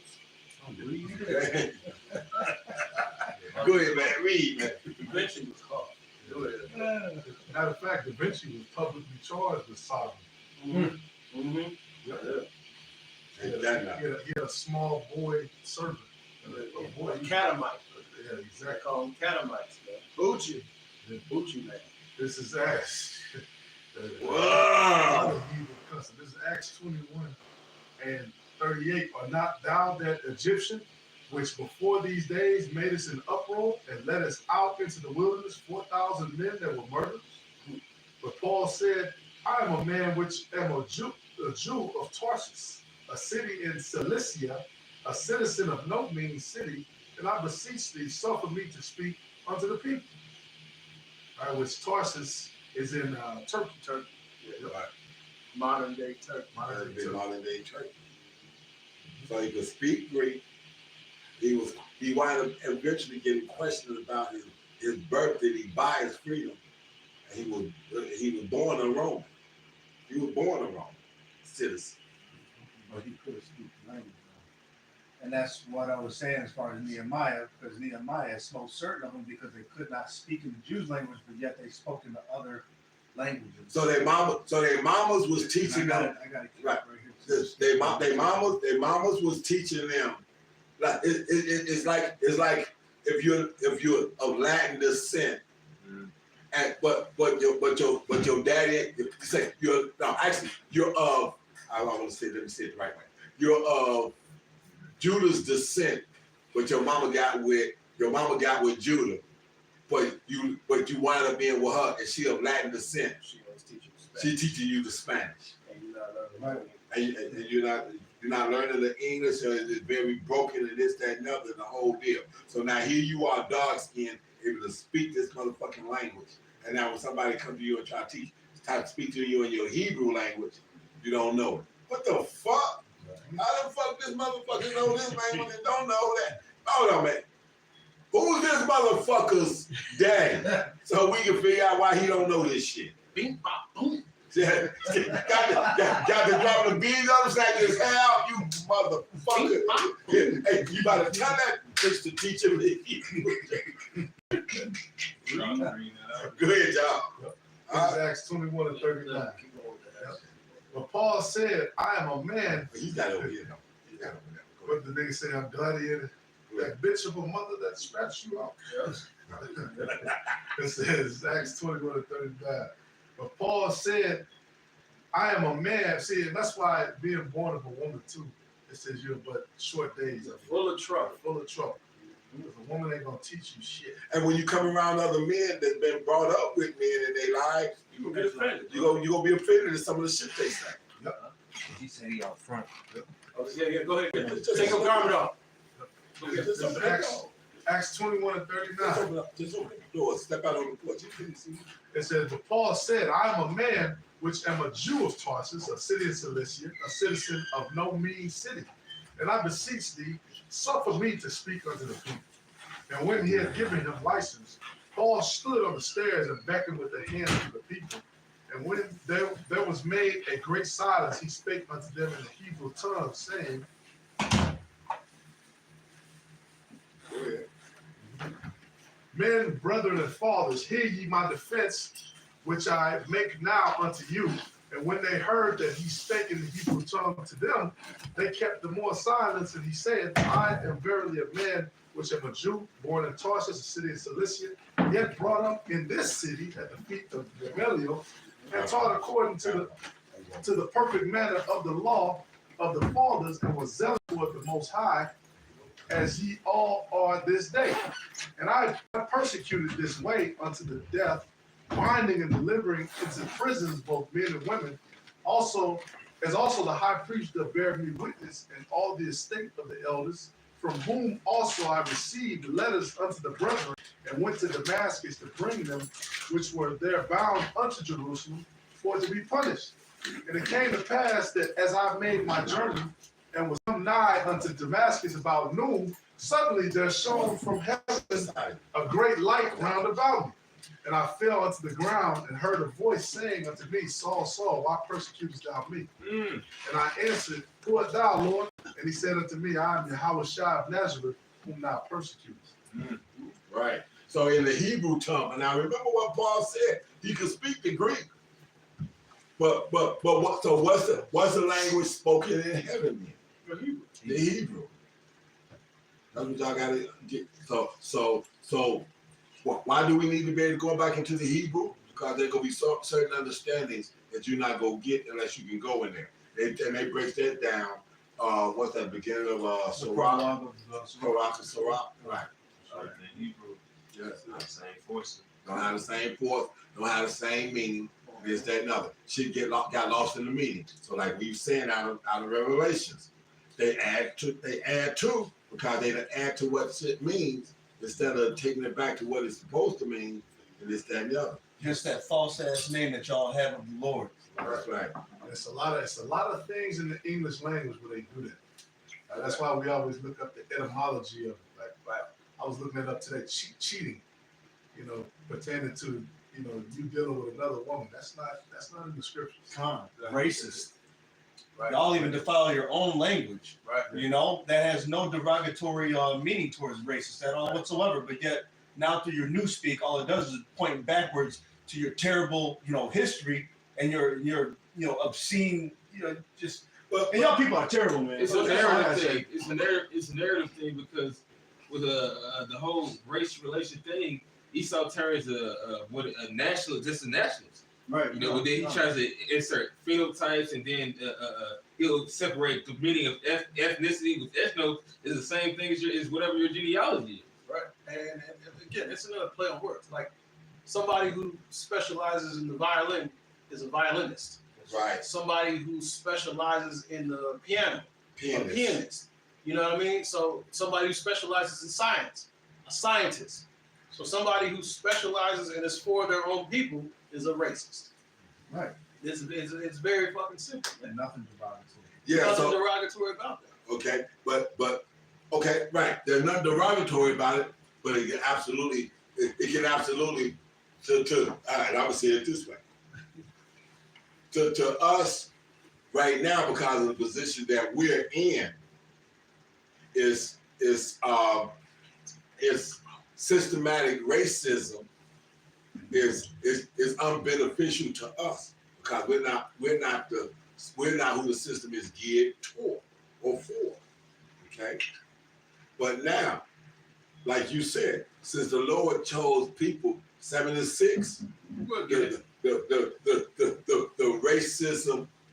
Go ahead, man. Read, man. Eventually was huff. Go ahead. matter of fact, Da Vinci was publicly charged with sodomy. Mm-hmm. Yeah. Ain't that nothing. He had a small boy servant. A boy, Catamite. yeah, They exactly. call them catamites, man. Bucci. The Bucci man. This is Acts. Wow. This is Acts 21 and 38. Are not thou that Egyptian, which before these days made us an uproar and led us out into the wilderness, 4,000 men that were murdered? But Paul said, I am a man which am a Jew of Tarsus, a city in Cilicia, a citizen of no mean city, and I beseech thee, suffer me to speak unto the people. All right, which Tarsus is in Turkey. Yeah, modern day Turkey. Modern day Turkey. Modern day Turkey. So he could speak Greek. He wound up eventually getting questioned about his birth. Did he buy his freedom? And he was born a Roman. He was born a Roman citizen. But he could have speak language. And that's what I was saying as far as Nehemiah, because Nehemiah smote certain of them because they could not speak in the Jews' language, but yet they spoke in the other languages. So their mamas was teaching them. I got it Right. here. Their mamas was teaching them. Like it's like if you're of Latin descent, and but your daddy say you're of I want to say, let me say it the right way. You're of Judah's descent, but your mama got with Judah, but you wind up being with her, and she of Latin descent. She was teaching She Spanish. teaching you the Spanish, And you're not learning and you're not learning the English, or it's very broken, and this, that, and the other, the whole deal. So now here you are, dark skinned, able to speak this motherfucking language, and now when somebody come to you and try to speak to you in your Hebrew language, you don't know it. What the fuck? How the fuck this motherfucker know this, man, when they don't know that? Hold on, man. Who's this motherfucker's daddy? So we can figure out why he don't know this shit. Bing, bop, boom. got to drop the beans on him, snatch his hair out, you motherfucker. Yeah, hey, you better tell that bitch to teach him the Hebrew. Go ahead, y'all. This is Acts 21 and 39. Keep going with that. But Paul said, I am a man. He's got over here, though. He's got over there. Go What the nigga say? I'm gladiator. That bitch of a mother that scratched you out. It says Acts 21 and 39. But Paul said, I am a man. See, and that's why being born of a woman too, it says you're but short days of Full of trouble. full of trouble. Because a woman ain't gonna teach you shit. And when you come around other men that's been brought up with men in their lives, You gonna get offended. you're gonna be offended at some of the shit they say. He said he out front. Oh, yeah, go ahead. Take your garment off. Just open the door. Acts 21 and 39. Just open the door. Step out on the porch. You couldn't see me. It says, but Paul said, I am a man which am a Jew of Tarsus, a city in Cilicia, a citizen of no mean city. And I beseech thee, suffer me to speak unto the people. And when he had given him license, Paul stood on the stairs and beckoned with the hand to the people. And when there was made a great silence, he spake unto them in the Hebrew tongue, saying, Go ahead. Men, brethren, and fathers, hear ye my defense, which I make now unto you. And when they heard that he spake in the Hebrew tongue to them, they kept the more silence. And he said, I am verily a man which am a Jew, born in Tarsus, a city of Cilicia, yet brought up in this city at the feet of Gamaliel, and taught according to the perfect manner of the law of the fathers, and was zealous toward the Most High, as ye all are this day. And I persecuted this way unto the death, binding and delivering into prisons both men and women, also the high priest doth bear me witness, and all the estate of the elders, from whom also I received letters unto the brethren, and went to Damascus to bring them, which were there bound unto Jerusalem, for to be punished. And it came to pass that as I made my journey, and was come nigh unto Damascus about noon, suddenly there shone from heaven a great light round about me. And I fell unto the ground and heard a voice saying unto me, Saul, Saul, why persecutest thou me? And I answered, Who art thou, Lord? And he said unto me, I am Yahushua of Nazareth, whom thou persecutest. Right. So in the Hebrew tongue, and now remember what Paul said. He could speak the Greek. But what? So what's the language spoken in heaven then? The Hebrew. That's what y'all gotta get. So why do we need to be able to go back into the Hebrew? Because there's gonna be certain understandings that you're not gonna get unless you can go in there. And they break that down. What's that beginning of Sirach? Right. In Hebrew, Yes. not the same force. Don't have the same force, don't have the same meaning, this, that, and other. Shit got lost in the meaning. So like we saying out of Revelations, they add to because they add to what shit means instead of taking it back to what it's supposed to mean, and this, that, and the other. Just that false ass name that y'all have of the Lord. That's right. It's a lot of things in the English language where they do that. That's why we always look up the etymology of it. Like I was looking it up today, cheating, pertaining to, you dealing with another woman. That's not in the scriptures. Racist. Right. Y'all even defile your own language. Right. That has no derogatory meaning towards racist at all whatsoever. But yet now through your newspeak, all it does is point backwards to your terrible, history and your obscene, just. And y'all people are terrible, man. It's a narrative thing. It's a narrative thing because with the whole race relation thing, Esau turns a nationalist. Right. Then he tries to insert phenotypes, and then he'll separate the meaning of ethnicity with ethnos is the same thing as whatever your genealogy is. Right. And again, it's another play on words. Like somebody who specializes in the violin is a violinist. Right. Somebody who specializes in the piano, a pianist. You know what I mean? So somebody who specializes in science, a scientist. So somebody who specializes and is for their own people is a racist. Right. It's very fucking simple. And nothing derogatory. Yeah. Nothing So derogatory about that. okay, but okay, right. There's nothing derogatory about it, but it can absolutely to all right, I would say it this way. To us right now, because of the position that we're in, is systematic racism is unbeneficial to us because we're not who the system is geared toward or for. Okay, but now, like you said, since the Lord chose people 7 to 6,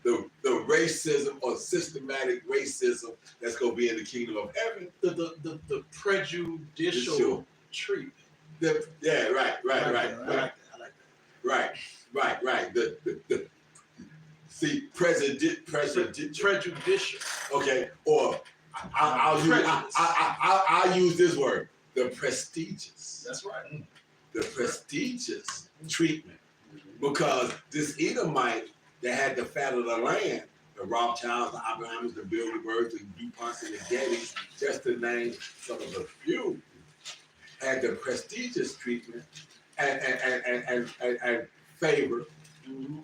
the racism or systematic racism that's gonna be in the kingdom of heaven. The prejudicial treatment. Yeah, right. I like that. Right. See, prejudicial. Okay, or I'll use this word, the prestigious. That's right. The prestigious treatment, because this Edomite that had the fat of the land, the Rothschilds, the Abrahams, the Bilderbergs, the DuPonts, and the Gettys, just to name some of the few, had the prestigious treatment and favor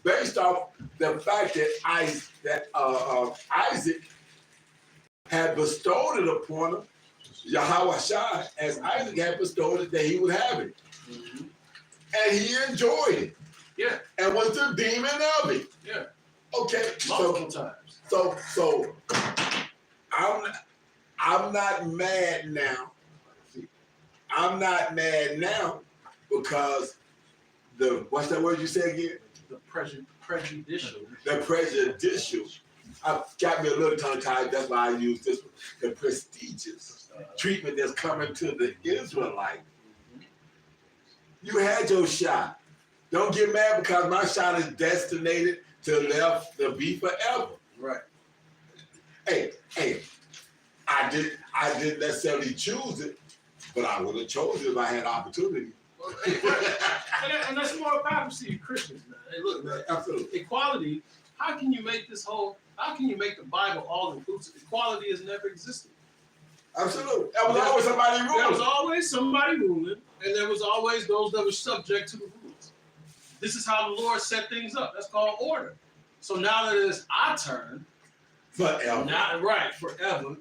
based off the fact that Isaac had bestowed it upon him, Yahweh Shai, as Isaac had bestowed it, that he would have it. And he enjoyed it. Yeah. And was the demon of it. Yeah. Okay. Multiple times. So I'm not mad now. I'm not mad now because what's that word you said again? The prejudicial. The prejudicial. I got me a little tongue tied. That's why I use this one. The prestigious treatment that's coming to the Israelite. You had your shot. Don't get mad because my shot is destinated to be forever. Right. Hey, I didn't necessarily choose it, but I would have chosen it if I had opportunity. And that's more powerful to you Christians, man. Hey, look, man, Absolutely. equality, how can you make the Bible all inclusive? Equality has never existed. Absolutely. There was always somebody There was ruling. always somebody ruling, and there was always those that were subject to the rules. This is how the Lord set things up. That's called order. So now that it's our turn, Forever. not right, forever,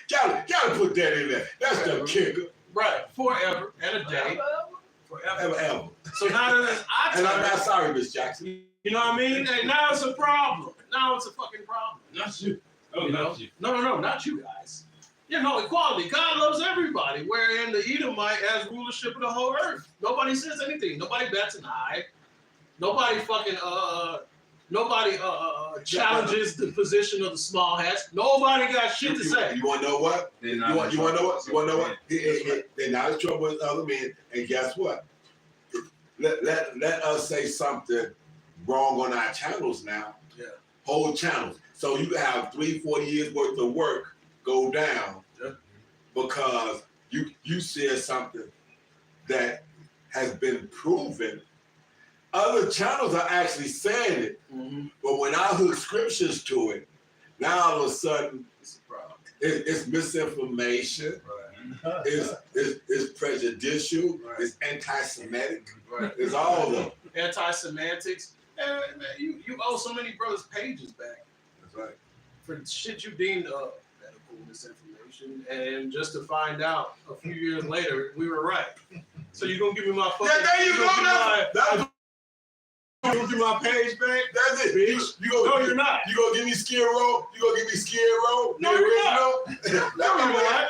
Gotta put that in there. That's the kicker. right, forever and a day, forever. Ever. So now that it's our turn, And I'm not sorry, Miss Jackson. you know what I mean? And now it's a problem. Now it's a fucking problem. Not you. Oh, You know? not you. No, not you guys. You know, equality. God loves everybody, wherein the Edomite has rulership of the whole earth. Nobody says anything. Nobody bats an eye. Nobody fucking challenges the position of the small hats. Nobody got shit to say. You want to know what? They're You not want in to know trouble. what? You want to know what? They're not in trouble with other men. And guess what? Let us say something wrong on our channels now. Yeah. Whole channels. So you have 3-4 years worth of work go down because you said something that has been proven. Other channels are actually saying it, but when I hook scriptures to it, now all of a sudden It's a problem. it's misinformation, it's prejudicial, Right. it's anti-Semitic, Right. it's all of them. Anti-semantics. And man, you owe so many brothers pages back That's right. for shit you deemed medical misinformation, and just to find out a few years later we were right. So you gonna give me my fucking? Yeah, there you go. That's You gonna do my page back? That's it. Bitch. You No, you're not. You gonna give me Skid Row? You gonna give me Skid Row? No, The you're not. original? That my man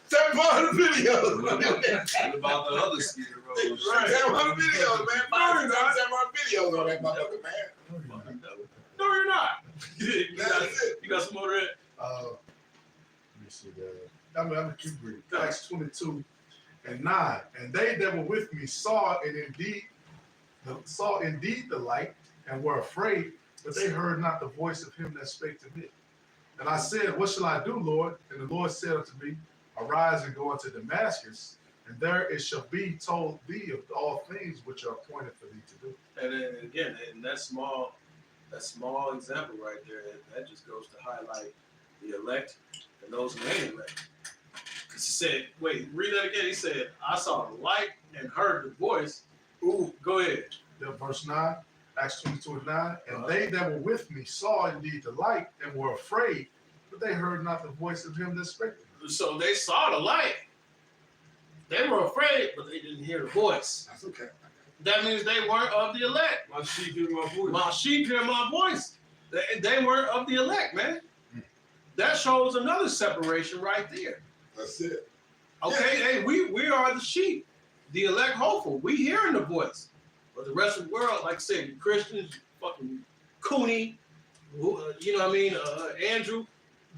700 videos. What about the other Skid Row? 700 videos, man. No, you're not. 700 videos on that motherfucker, man. No, you're not. you That's it. got some more of that? Let me see that. I'm gonna keep reading. Acts 22 and 9. And they that were with me saw indeed the light and were afraid, but they heard not the voice of him that spake to me. And I said, what shall I do, Lord? And the Lord said unto me, arise and go unto Damascus, and there it shall be told thee of all things which are appointed for thee to do. And then again, in that small example right there, that just goes to highlight the elect and those who ain't elect. Because he said, wait, read that again. He said, I saw the light and heard the voice. Ooh, go ahead. Then verse 9, Acts 22 and 9. And they that were with me saw indeed the light and were afraid, but they heard not the voice of him that spake to them. So they saw the light. They were afraid, but they didn't hear the voice. That's okay. That means they weren't of the elect. My sheep hear my voice. My sheep hear my voice. They weren't of the elect, man. That shows another separation right there. That's it. Okay, hey, we are the sheep, the elect hopeful. We hearing the voice. But the rest of the world, like I said, the Christians, fucking Cooney, you know what I mean, Andrew,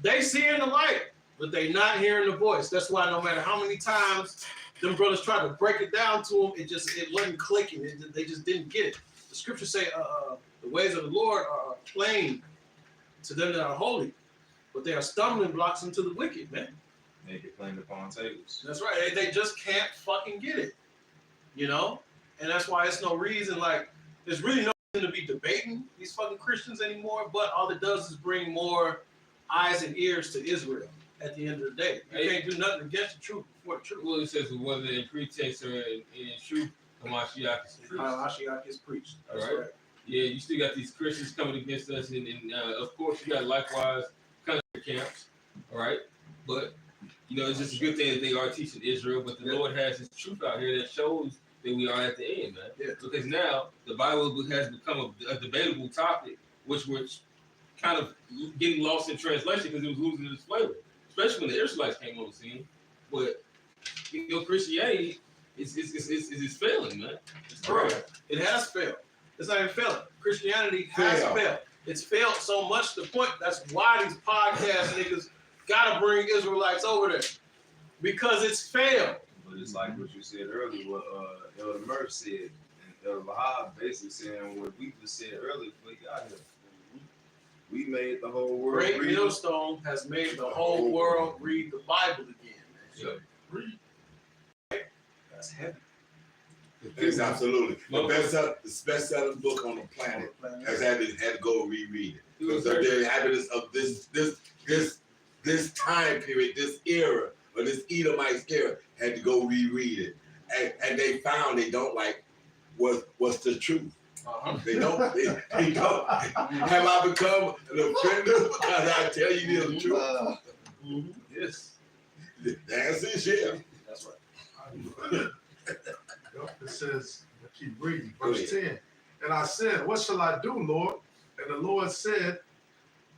they seeing the light, but they not hearing the voice. That's why no matter how many times them brothers tried to break it down to them, it wasn't clicking. They just didn't get it. The scriptures say the ways of the Lord are plain to them that are holy, but they are stumbling blocks into the wicked, man. Make it plain upon tables. That's right. They just can't fucking get it, you know? And that's why it's no reason, like, there's really no reason to be debating these fucking Christians anymore, but all it does is bring more eyes and ears to Israel. at the end of the day. You can't do nothing against the truth before the truth. Well, it says whether in pretense or in truth, Hamashiach is preached. Hamashiach is preached. All That's right. right. Yeah, you still got these Christians coming against us, and of course you got likewise country camps. All right, but you know it's just a good thing that they are teaching Israel. But the Lord has His truth out here that shows that we are at the end, man. Yeah. Because now the Bible has become a debatable topic, which we're kind of getting lost in translation because it was losing its flavor, especially when the Israelites came on the scene. But you know, Christianity is failing, man. It's Bro, terrible. it has failed. It's not even failing. Christianity has failed. It's failed so much to the point that's why these podcast niggas gotta bring Israelites over there. Because it's failed. But it's like what you said earlier, what Elder Murph said, and Elder Lahab basically saying what we just said earlier before he got here. We made the whole world Great read. Millstone has made the whole world read the Bible again, man. Yeah. That's heavy. It's absolutely the best-selling book on the planet has had to go reread it because of the inhabitants of this time period, this era, or this Edomite era had to go reread it, and they found they don't like what's the truth. They don't. They don't. Have I become an offender because I tell you the truth? Yes. The answer is yeah. That's right. It says, I keep reading, verse 10. And I said, what shall I do, Lord? And the Lord said,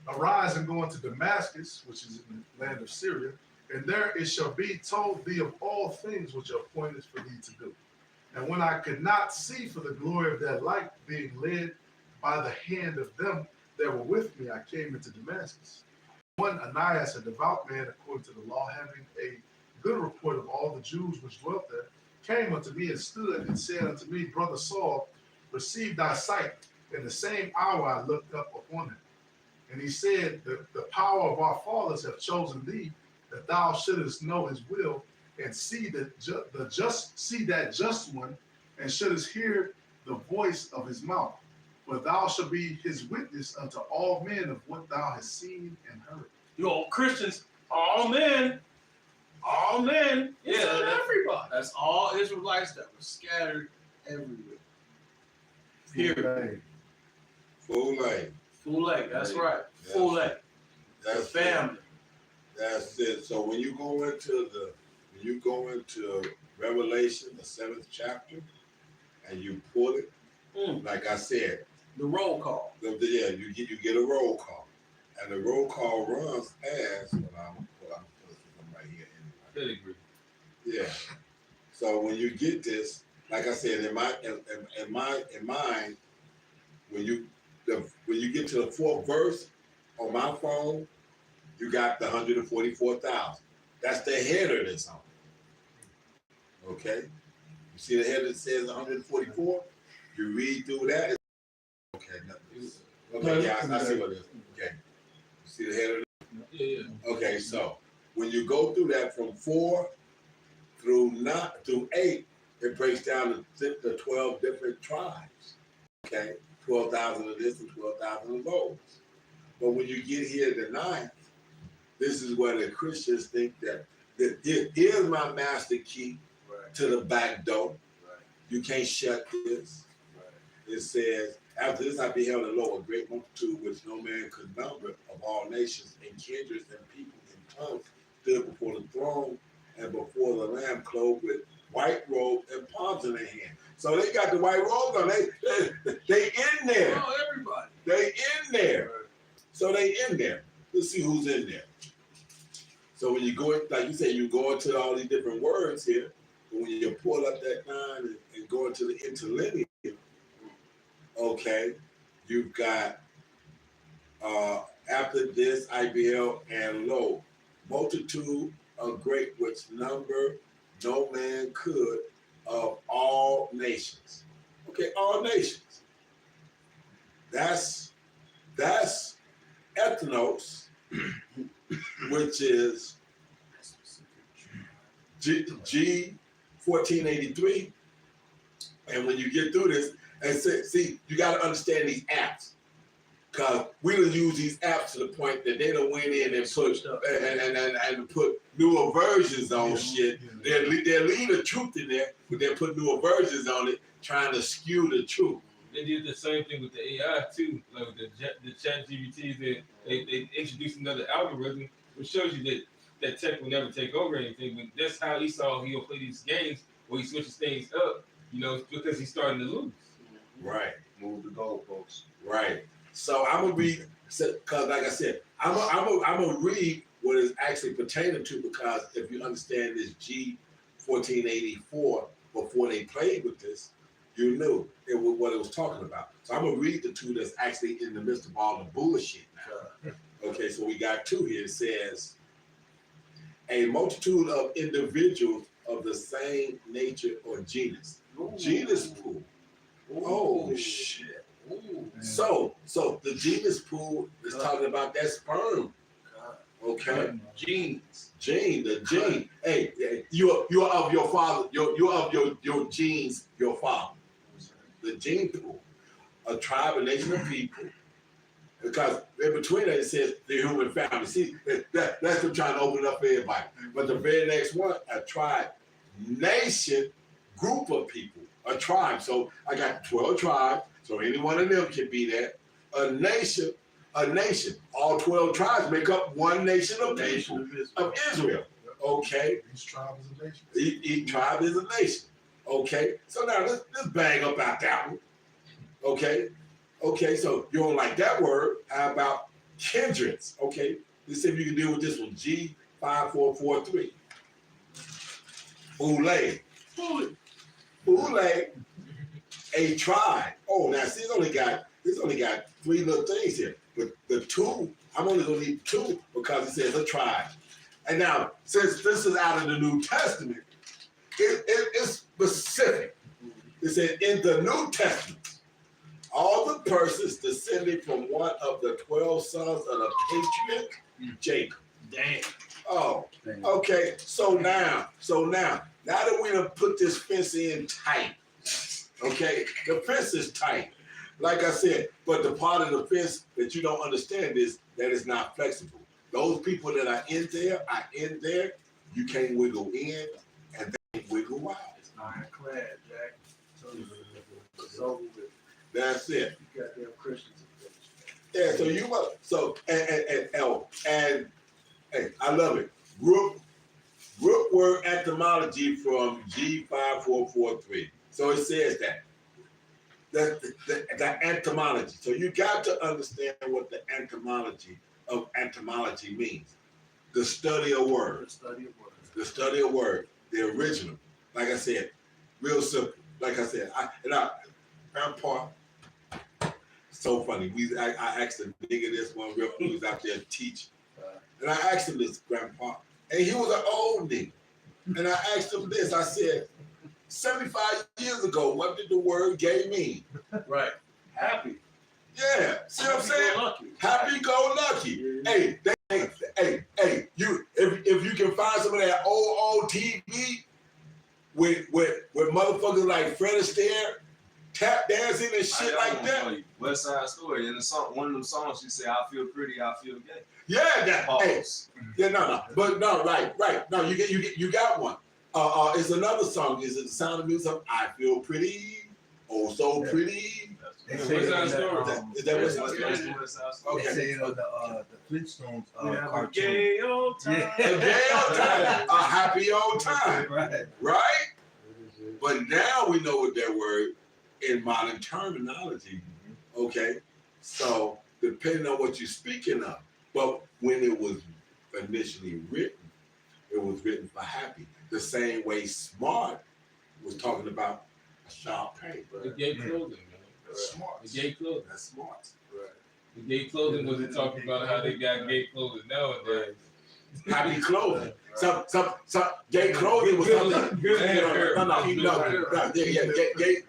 arise and go into Damascus, which is in the land of Syria, and there it shall be told thee of all things which are appointed for thee to do. And when I could not see for the glory of that light, being led by the hand of them that were with me, I came into Damascus. One Ananias, a devout man according to the law, having a good report of all the Jews which dwelt there, came unto me and stood and said unto me, Brother Saul, receive thy sight. In the same hour I looked up upon him. And he said, the power of our fathers have chosen thee, that thou shouldest know his will, and see that just one, and shouldest hear the voice of his mouth. For thou shalt be his witness unto all men of what thou hast seen and heard. Yo, Christians, all men. All men. Yeah, It's not that- everybody. That's all Israelites that were scattered everywhere. Period. Full life. Full leg. That's right. Full leg. The That's family. That's it. So when you go into Revelation, the 7th chapter, and you pull it, like I said, The roll call. you get a roll call, and the roll call runs as I'm right here. Pedigree. Yeah. So when you get this, like I said, in mind, when you get to the 4th verse on my phone, you got the 144,000. That's the header that's on it. Okay? You see the header that says 144? You read through that. Okay, nothing. Okay, yeah, I see what it is. Okay. You see the header? Yeah. Okay, so when you go through that from 4 through 8, it breaks down to the 12 different tribes. Okay? 12,000 of this and 12,000 of those. But when you get here to 9th, this is where the Christians think that here's my master key to the back door. You can't shut this. It says, after this I beheld and lo, a great multitude which no man could number of all nations and kindreds and people and tongues stood before the throne and before the Lamb, clothed with white robes and palms in their hand. So they got the white robes on. They in there. Oh, everybody. They in there. So they in there. Let's see who's in there. So when you go in, like you said, you go into all these different words here. But when you pull up that 9 and go into the interlinear, okay, you've got after this I beheld and lo, multitude of great which number no man could of all nations. Okay, all nations. That's ethnos, which is G 1483. And when you get through this, and see, you got to understand these apps. Cause we done use these apps to the point that they done went in and put Switched up. and put newer versions on Yeah. shit. They'll leave the truth in there, but they'll put newer versions on it, trying to skew the truth. They did the same thing with the AI too, like with the chat GBTs. They introduced another algorithm which shows you that tech will never take over anything. But that's how he'll play these games where he switches things up, because he's starting to lose. Right. Move the goalposts. Right. So I'm gonna read, because like I said, I'm gonna read what it's actually pertaining to, because if you understand this G1484 before they played with this, you knew what it was talking about. So I'm gonna read the two that's actually in the midst of all the bullshit now. Okay, so we got two here. It says, a multitude of individuals of the same nature or genus. Genus pool. Oh shit. So the genus pool is talking about that sperm. Okay. Genes. The gene. Hey, you're of your father, you're of your genes, your father. The gene pool. A tribe, a nation of people. Because in between that it says the human family. See, that's them trying to open it up for everybody. But the very next one, a tribe, nation, group of people, a tribe. So I got 12 tribes, so any one of them can be there. A nation. All 12 tribes make up one nation of people of Israel. Okay, Each tribe is a nation. each tribe is a nation. Okay, so now let's bang up out that one. Okay, so you don't like that word. How about kindreds? Okay, let's see if you can deal with this one. G5443. Boule, a tribe. Oh, now see, it's only got three little things here. But the two, I'm only gonna need two because it says a tribe. And now, since this is out of the New Testament, it's specific. It said in the New Testament, all the persons descending from one of the 12 sons of the patriarch Jacob. Damn. Oh, okay. So now that we done put this fence in tight, okay, the fence is tight. Like I said, but the part of the fence that you don't understand is that it's not flexible. Those people that are in there, you can't wiggle in and they can't wiggle out. It's ironclad, Jack. It's over with. That's it. You goddamn Christians. Yeah, so you must, and hey, I love it. Root word etymology from G5443. So it says that. The etymology. So you got to understand what the etymology means. The study of words. The study of words. The original. Like I said, real simple. Like I said, Grandpa, so funny. I asked a nigga this one real who was out there teaching. And I asked him this, Grandpa. And he was an old nigga. And I asked him this. I said, 75 years ago, what did the word gay mean? Right. Happy. Yeah. See what I'm saying? Lucky. Happy go lucky. Hey, if you can find some of that old TV with motherfuckers like Fred Astaire, tap dancing and shit like that. West Side Story. In the song, one of them songs, she said, "I feel pretty, I feel gay." Yeah, that. Hey, Pause. yeah, no, but no, right. No, you got one. It's another song. Is it the Sound of Music? I feel pretty, oh so pretty. They West say Side Story. Is that West what Side it's Story, West Side They Story. say the Flintstones We have a cartoon. gay old time. Yeah. A gay old time, a happy old time, Right. right? But now we know what that word in modern terminology. Okay, so depending on what you're speaking of, but when it was initially written, it was written for happy. The same way smart was talking about a sharp pain. The gay clothing, man. Smart. The gay clothing. That's smart. The gay clothing wasn't talking about how they got gay clothing nowadays. Happy clothing. Some gay clothing was something.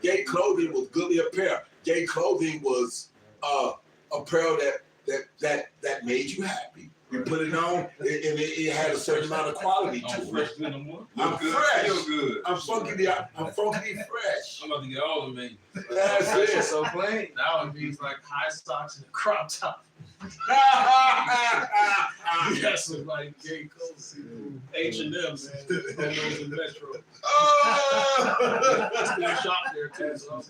Gay clothing was goodly apparel. Gay clothing was apparel that made you happy. You put it on, it had a certain amount of quality I'm to fresh it. good no more. I'm Look good, fresh. feel good. I'm funky fresh. I'm about to get all of them. That's Fresh and it. so plain. Now it means like high socks and a crop top. Yes, look like gay clothes. H&M, man. Homos and Metro. Oh! Still shop there too. So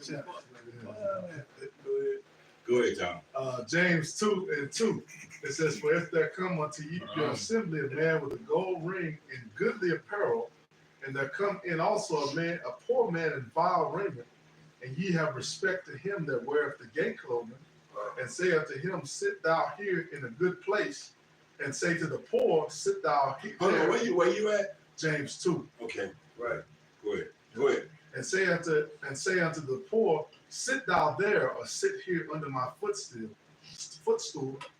Go ahead, John. James 2:2. It says, "For if there come unto you your assembly a man with a gold ring and goodly apparel, and there come in also a poor man in vile raiment, and ye have respect to him that weareth the gay clothing, and say unto him, Sit thou here in a good place, and say to the poor, Sit thou here." Hold on, where you at? James 2. Okay, Right. go ahead. And say unto the poor, Sit thou there, or sit here under my footstool.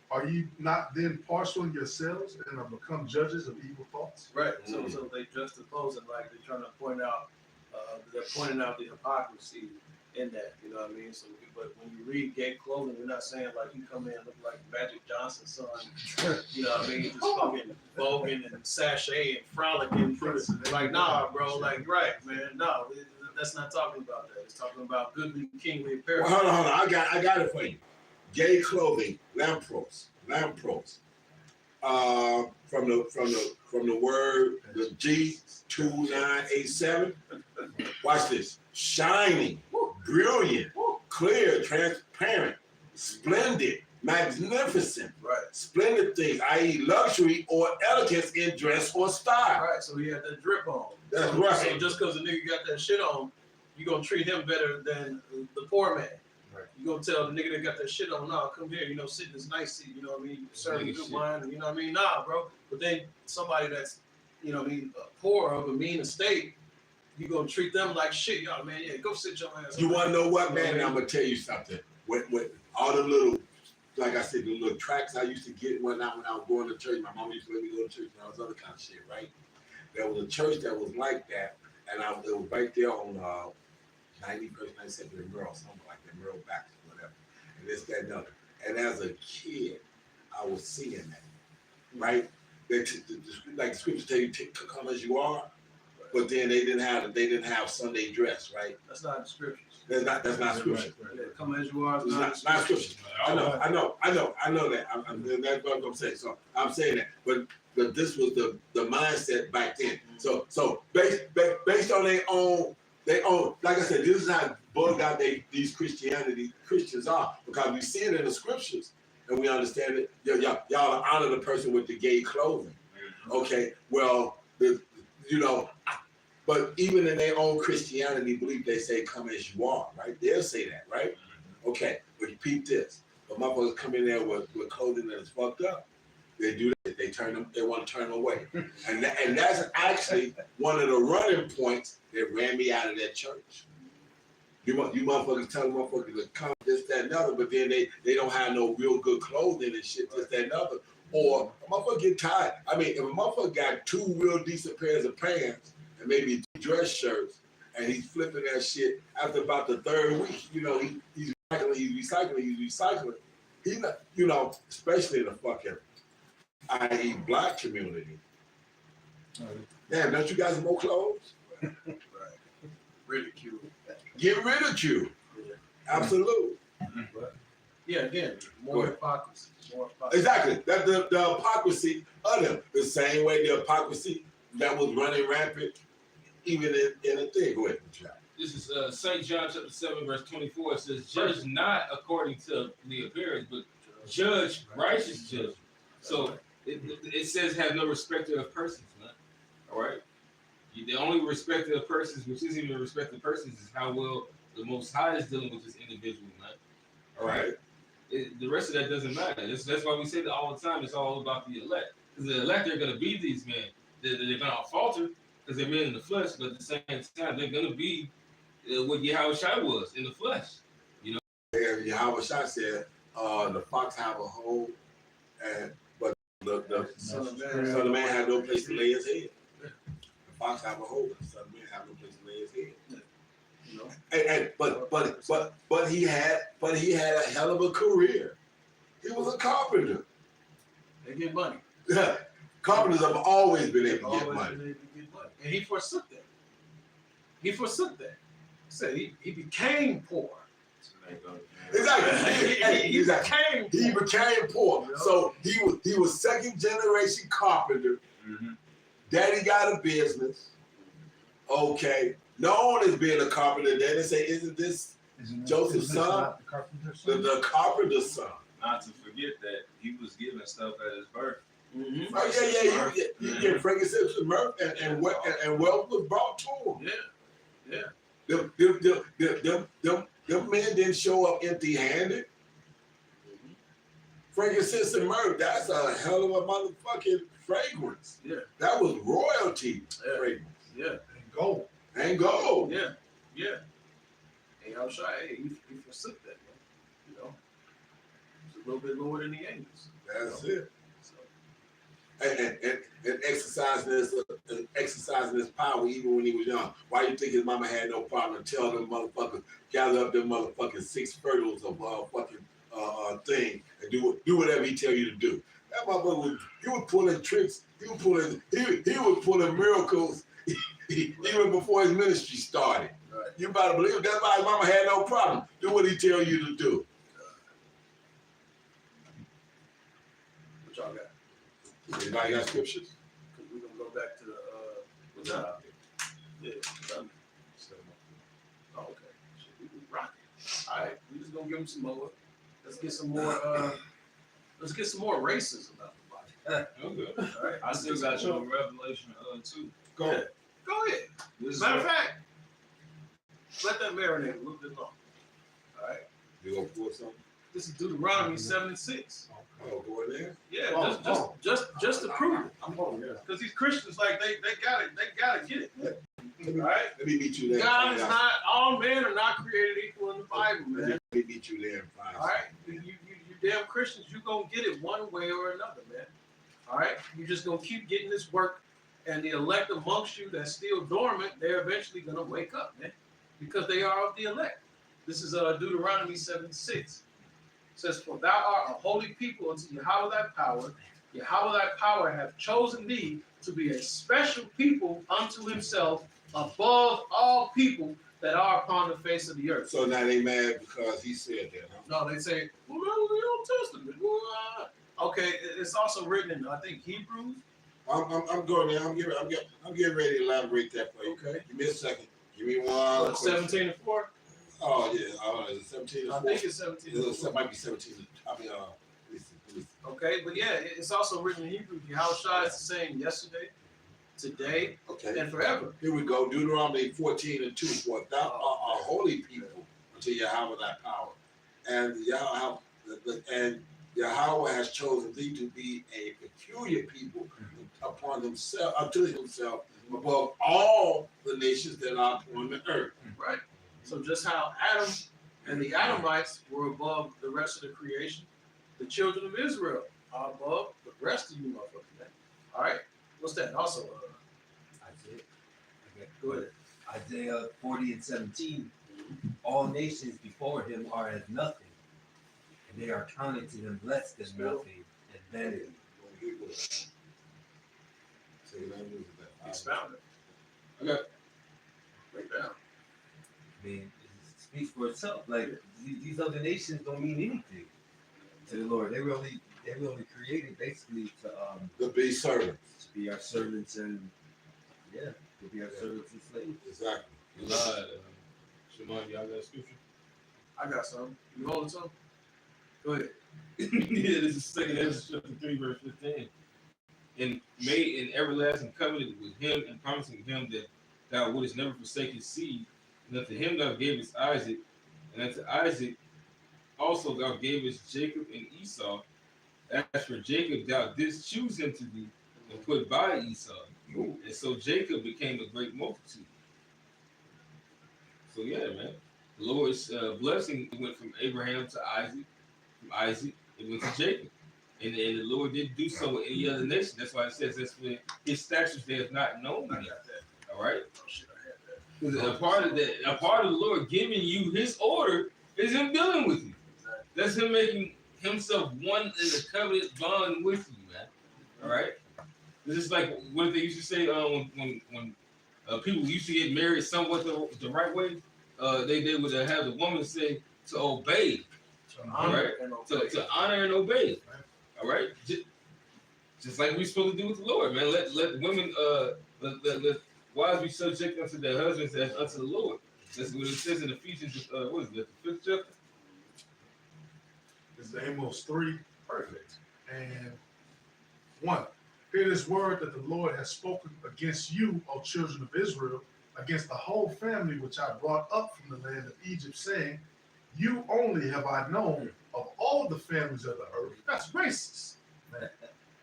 Are ye not then partial in yourselves, and are become judges of evil thoughts? right. So they juxtaposing like they're trying to point out. They're pointing out the hypocrisy in that. You know what I mean? So, but when you read gay clothing, you're not saying like you come in and look like Magic Johnson's son. You know what I mean? Just fucking voguing and sachet and frolicking through the, like, nah, bro. Like, right, man. No, that's not talking about that. It's talking about goodly, kingly apparel. Well, hold on. I got it for you. Gay clothing, lampros. From the word the G2987. Watch this. Shining, brilliant, clear, transparent, splendid, magnificent, Right. splendid things, i.e., luxury or elegance in dress or style. Right. So he had that drip on. That's So right. just because a nigga got that shit on, you gonna treat him better than the poor man. Right. You gonna tell the nigga that got that shit on, nah, come here, sit in this nice seat, you know what I mean? Serving good wine, and you know what I mean? Nah, bro. But then somebody that's, poor of a mean estate, you gonna treat them like shit, y'all, man. Yeah, go sit your ass. You want to know what, You know man? what I I'm mean? gonna tell you something. With all the little, like I said, the little tracks I used to get and whatnot when I was going to church. My mom used to let me go to church and all this other kind of shit, right? There was a church that was like that, and it was right there on 91st, 92nd and Merle, something like that, Merle Baptist, whatever. And this, that, and other. And as a kid, I was seeing that, right? Like the scripture tell you, come as you are. But then they didn't have Sunday dress, right? That's not the scriptures. That's not scripture. Yeah, come as you are. It's not scripture. I know that. That's what I'm saying. So I'm saying that. But this was the mindset back then. So based on their own, like I said, this is how bugged out these Christians are, because we see it in the scriptures and we understand it. Y'all honor the person with the gay clothing. Okay, well, but even in their own Christianity belief, they say, come as you are, right? They'll say that, right? Okay, but you peep this. But motherfuckers come in there with clothing that is fucked up. They do that. They want to turn them away. And that's actually one of the running points that ran me out of that church. You motherfuckers tell motherfuckers to come, this, that, and other, but then they don't have no real good clothing and shit, this, that, and other. Or a motherfucker get tired. I mean, if a motherfucker got 2 real decent pairs of pants and maybe 2 dress shirts, and he's flipping that shit after about the 3rd week, he's recycling. He's not, especially in the fucking, i.e., black community. Damn, don't you guys have more clothes? Right. Ridicule. Get rid of you. Yeah. Absolutely. Yeah, again, more hypocrisy. Exactly. That's the hypocrisy of them. The same way the hypocrisy that was running rampant even in a thing. Go ahead, John. This is St. John chapter 7, verse 24. It says, judge not according to the appearance, but judge righteous judgment. So it says have no respect of persons, man. All right? The only respect of persons, which isn't even respect of persons, is how well the Most High is dealing with this individual, man. All right? The rest of that doesn't matter. That's why we say that all the time. It's all about the elect. Because the elect are going to be these men. They're going to falter because they're men in the flesh, but at the same time, they're going to be what Yahushua was in the flesh. And Yahushua said, the fox have a hole, but the Son of Man had no place to lay his head. The fox have a hole, but the Son of Man have no place to lay his head. But he had a hell of a career. He was a carpenter. They get money. Carpenters have always been able to Always get money. been able to get money. And he forsook that. He forsook that. Said he became poor. Exactly. He Exactly. became He poor. became poor. Yeah. So he was second generation carpenter. Mm-hmm. Daddy got a business. Okay. Known as being a carpenter. Daddy say, isn't this Joseph's son? Not the carpenter's son? the carpenter's son? Not to forget that he was given stuff at his birth. Mhm. Oh yeah. You get frankincense and myrrh and wealth was brought to him. Yeah. Them men didn't show up empty-handed. Frankincense and myrrh, that's a hell of a motherfucking fragrance. Yeah. That was royalty Yeah. fragrance. Yeah. And gold. And gold. Yeah. Yeah. And y'all shy, hey, he forsook that, man. You know? It's a little bit lower than the angels. That's it. So, And exercising his power even when he was young. Why you think his mama had no problem telling them motherfuckers, gather up them motherfucking 6 furtles of thing and do whatever he tell you to do. That motherfucker he was pulling tricks, he was pulling miracles even before his ministry started. right. You better believe it. That's why his mama had no problem. Do what he tell you to do. What y'all got? Anybody got scriptures? Because we're going to go back to the, what's that? Yeah. Oh, okay. Shit, we rocking. All right. We just going to give him some more. Let's get some more racism out the body. Okay. All right. I still got your Revelation 2. Go. Yeah. Go ahead. This is Matter of fact, let that marinate a little bit longer. All right. You gonna pull something? This is Deuteronomy 7:6. Oh, go in there. Yeah, just to prove it. I'm going there. Because these Christians, like they gotta get it. All right. Let me meet you there. God is not, all men are not created equal in the Bible, man. Let me meet you there and find All right. You damn Christians, you gonna get it one way or another, man. All right. You just gonna keep getting this work, and the elect amongst you that's still dormant, they're eventually gonna wake up, man, because they are of the elect. This is Deuteronomy 7:6. It says, "For thou art a holy people unto Yahweh thy power. Yahweh thy power hath chosen thee to be a special people unto himself, above all people that are upon the face of the earth." So now they mad because he said that, huh? No, they say, well, the Old Testament. Well, okay, it's also written in, I think, Hebrews. I'm going there. I'm getting ready to elaborate that for you. Okay. Give me a second. Give me one. 17:4. Oh yeah. Is it 17 I or 4? think it's 17:4. It might be 17. I mean, let me see. Okay, but yeah, it's also written in Hebrew. Yahushua is the same yesterday, today, Okay. and forever. Here we go. Deuteronomy 14:2. For thou art a holy people unto Yahweh thy power, and Yahweh has chosen thee to be a peculiar people upon himself, unto himself, above all the nations that are upon the earth. Right. So just how Adam and the Adamites were above the rest of the creation, the children of Israel are above the rest of you motherfuckers, man. All right. What's that? Also, Isaiah. Okay. go ahead. Isaiah 40:17. All nations before him are as nothing, and they are counted to him less than nothing and vanity. Expound it. Okay. Break down. I mean, it speaks for itself. Like these other nations don't mean anything to the Lord. They were only created basically To be servants. to be our servants and to be our servants and slaves. Exactly. Shimon, y'all got scripture? I got some. You holding some? Go ahead. Yeah, this is 2 Ezra chapter 3, verse 15. And made an everlasting covenant with him, and promising him that thou wouldest never forsake his seed. And unto him thou gavest Isaac, and unto Isaac also thou gavest Jacob and Esau. As for Jacob, thou didst choose him to thee, and put by Esau. And so Jacob became a great multitude. So yeah, man. The Lord's blessing went from Abraham to Isaac. From Isaac, it went to Jacob. And the Lord didn't do so with any other nation. That's why it says that's when his statutes they have not known yet. All right? Oh shit, I had that. Because a part of the Lord giving you his order is him dealing with you. That's him making himself one in the covenant bond with you, man. All right? This is like what they used to say when people used to get married somewhat the right way. They would have the woman say to obey, all right, to honor and obey, all right. Just like we're supposed to do with the Lord, man. Let women let wives be subject unto their husbands as unto the Lord. That's what it says in Ephesians. What is that? The 5th chapter. It's Amos 3. Perfect. And 1. Hear this word that the Lord has spoken against you, O children of Israel, against the whole family which I brought up from the land of Egypt, saying, you only have I known of all the families of the earth. That's racist.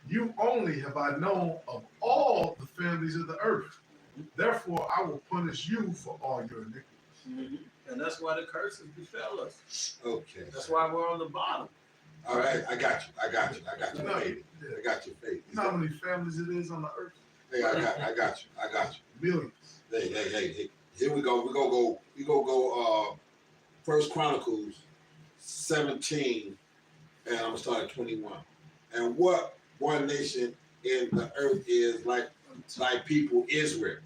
You only have I known of all the families of the earth. Therefore, I will punish you for all your iniquities. Mm-hmm. And that's why the curses befell us. Okay. That's why we're on the bottom. All right, I got you, baby. Yeah. I got you, baby. You know how many families it is on the earth? Hey, I got you. Millions. Hey. Here we go. We gonna go. First Chronicles 17, and I'm gonna start at 21. And what one nation in the earth is like people Israel,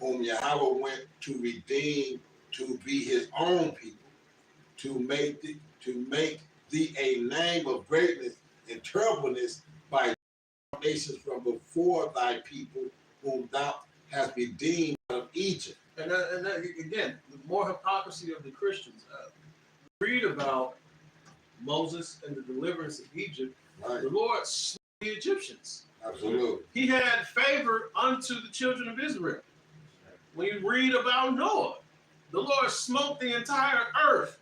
whom Yahweh went to redeem to be his own people, to make thee a name of greatness and terribleness by nations from before thy people, whom thou hast redeemed out of Egypt. And again, the more hypocrisy of the Christians. Read about Moses and the deliverance of Egypt. Right. The Lord slew the Egyptians. Absolutely. He had favor unto the children of Israel. When you read about Noah, the Lord smote the entire earth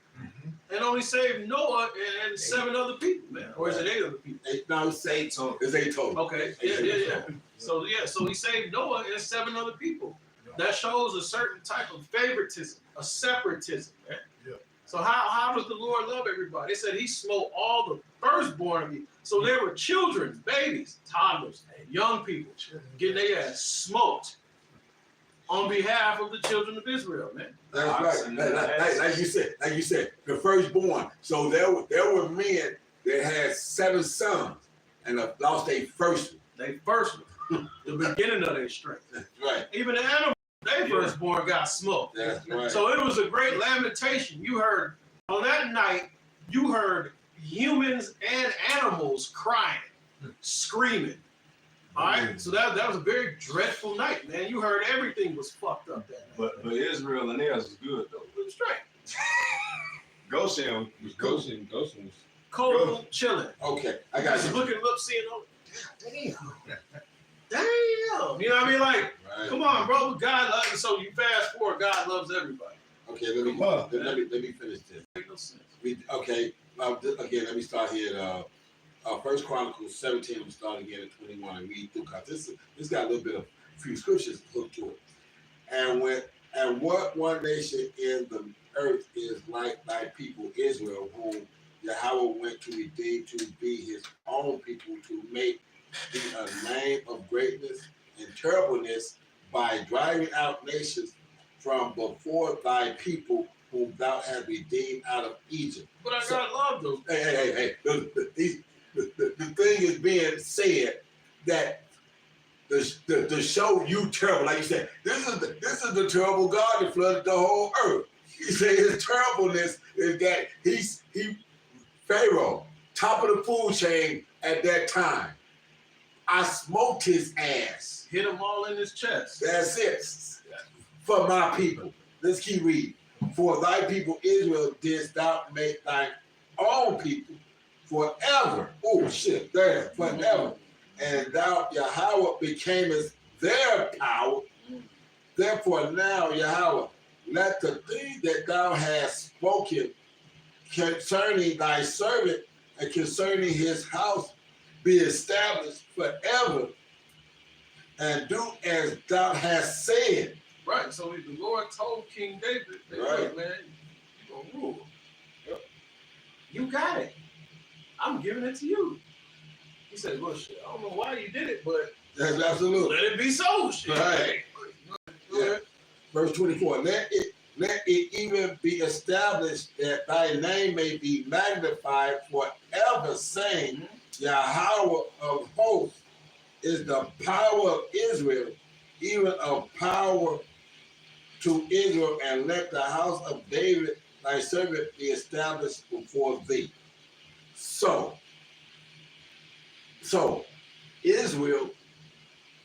and only saved Noah and 7 other people, man. Or is it 8 other people? It's 8 total. It's 8 total. Okay, yeah. So he saved Noah and 7 other people. That shows a certain type of favoritism, a separatism, man. Yeah. So how does the Lord love everybody? They said he smote all the firstborn of you. So there were children, babies, toddlers, young people getting their ass smoked on behalf of the children of Israel, man. That's right. Like you said, the firstborn. So there were men that had 7 sons and lost their first one. They first one, the beginning of their strength. That's right. Even the animals, they firstborn got smoked. That's right. So it was a great lamentation. You heard on that night, you heard humans and animals crying, screaming. All right, so that was a very dreadful night, man. You heard everything was fucked up that night. But Israel and theirs was good though. It was straight. Goshen was Goshen was Cold, chilling. Okay, I got Just you. looking up, seeing, damn. You know what I mean? Like, Right. come on, bro. God loves you. So you fast forward, God loves everybody. Okay, let me finish this. Make no sense. Again, let me start here at First Chronicles 17. I'm starting again at 21 and read through because this got a little bit of few scriptures hooked to it. And what one nation in the earth is like thy people Israel, whom Yahweh went to redeem to be his own people, to make thee a name of greatness and terribleness by driving out nations from before thy people, whom thou hast redeemed out of Egypt. But I gotta love those. Hey. The thing is being said that the show you terrible, like you said, this is the terrible God that flooded the whole earth. He said his terribleness is that he Pharaoh, top of the food chain at that time. I smoked his ass. Hit them all in his chest. That's it. For my people. Let's keep reading. For thy people Israel didst thou make thy own people forever. Oh shit, there, forever. And thou, Yahweh, becamest their power. Therefore now, Yahweh, let the thing that thou hast spoken concerning thy servant and concerning his house be established forever, and do as thou hast said. Right. So the Lord told King David, that, Right. look, man, you gonna rule. Yep. You got it. I'm giving it to you. He said, well, shit, I don't know why you did it, but That's absolutely. let it be so. Shit. Right. Yeah. Verse 24, let it even be established that thy name may be magnified forever, saying, Yahweh of hosts is the power of Israel, even a power to Israel, and let the house of David, thy servant, be established before thee. So Israel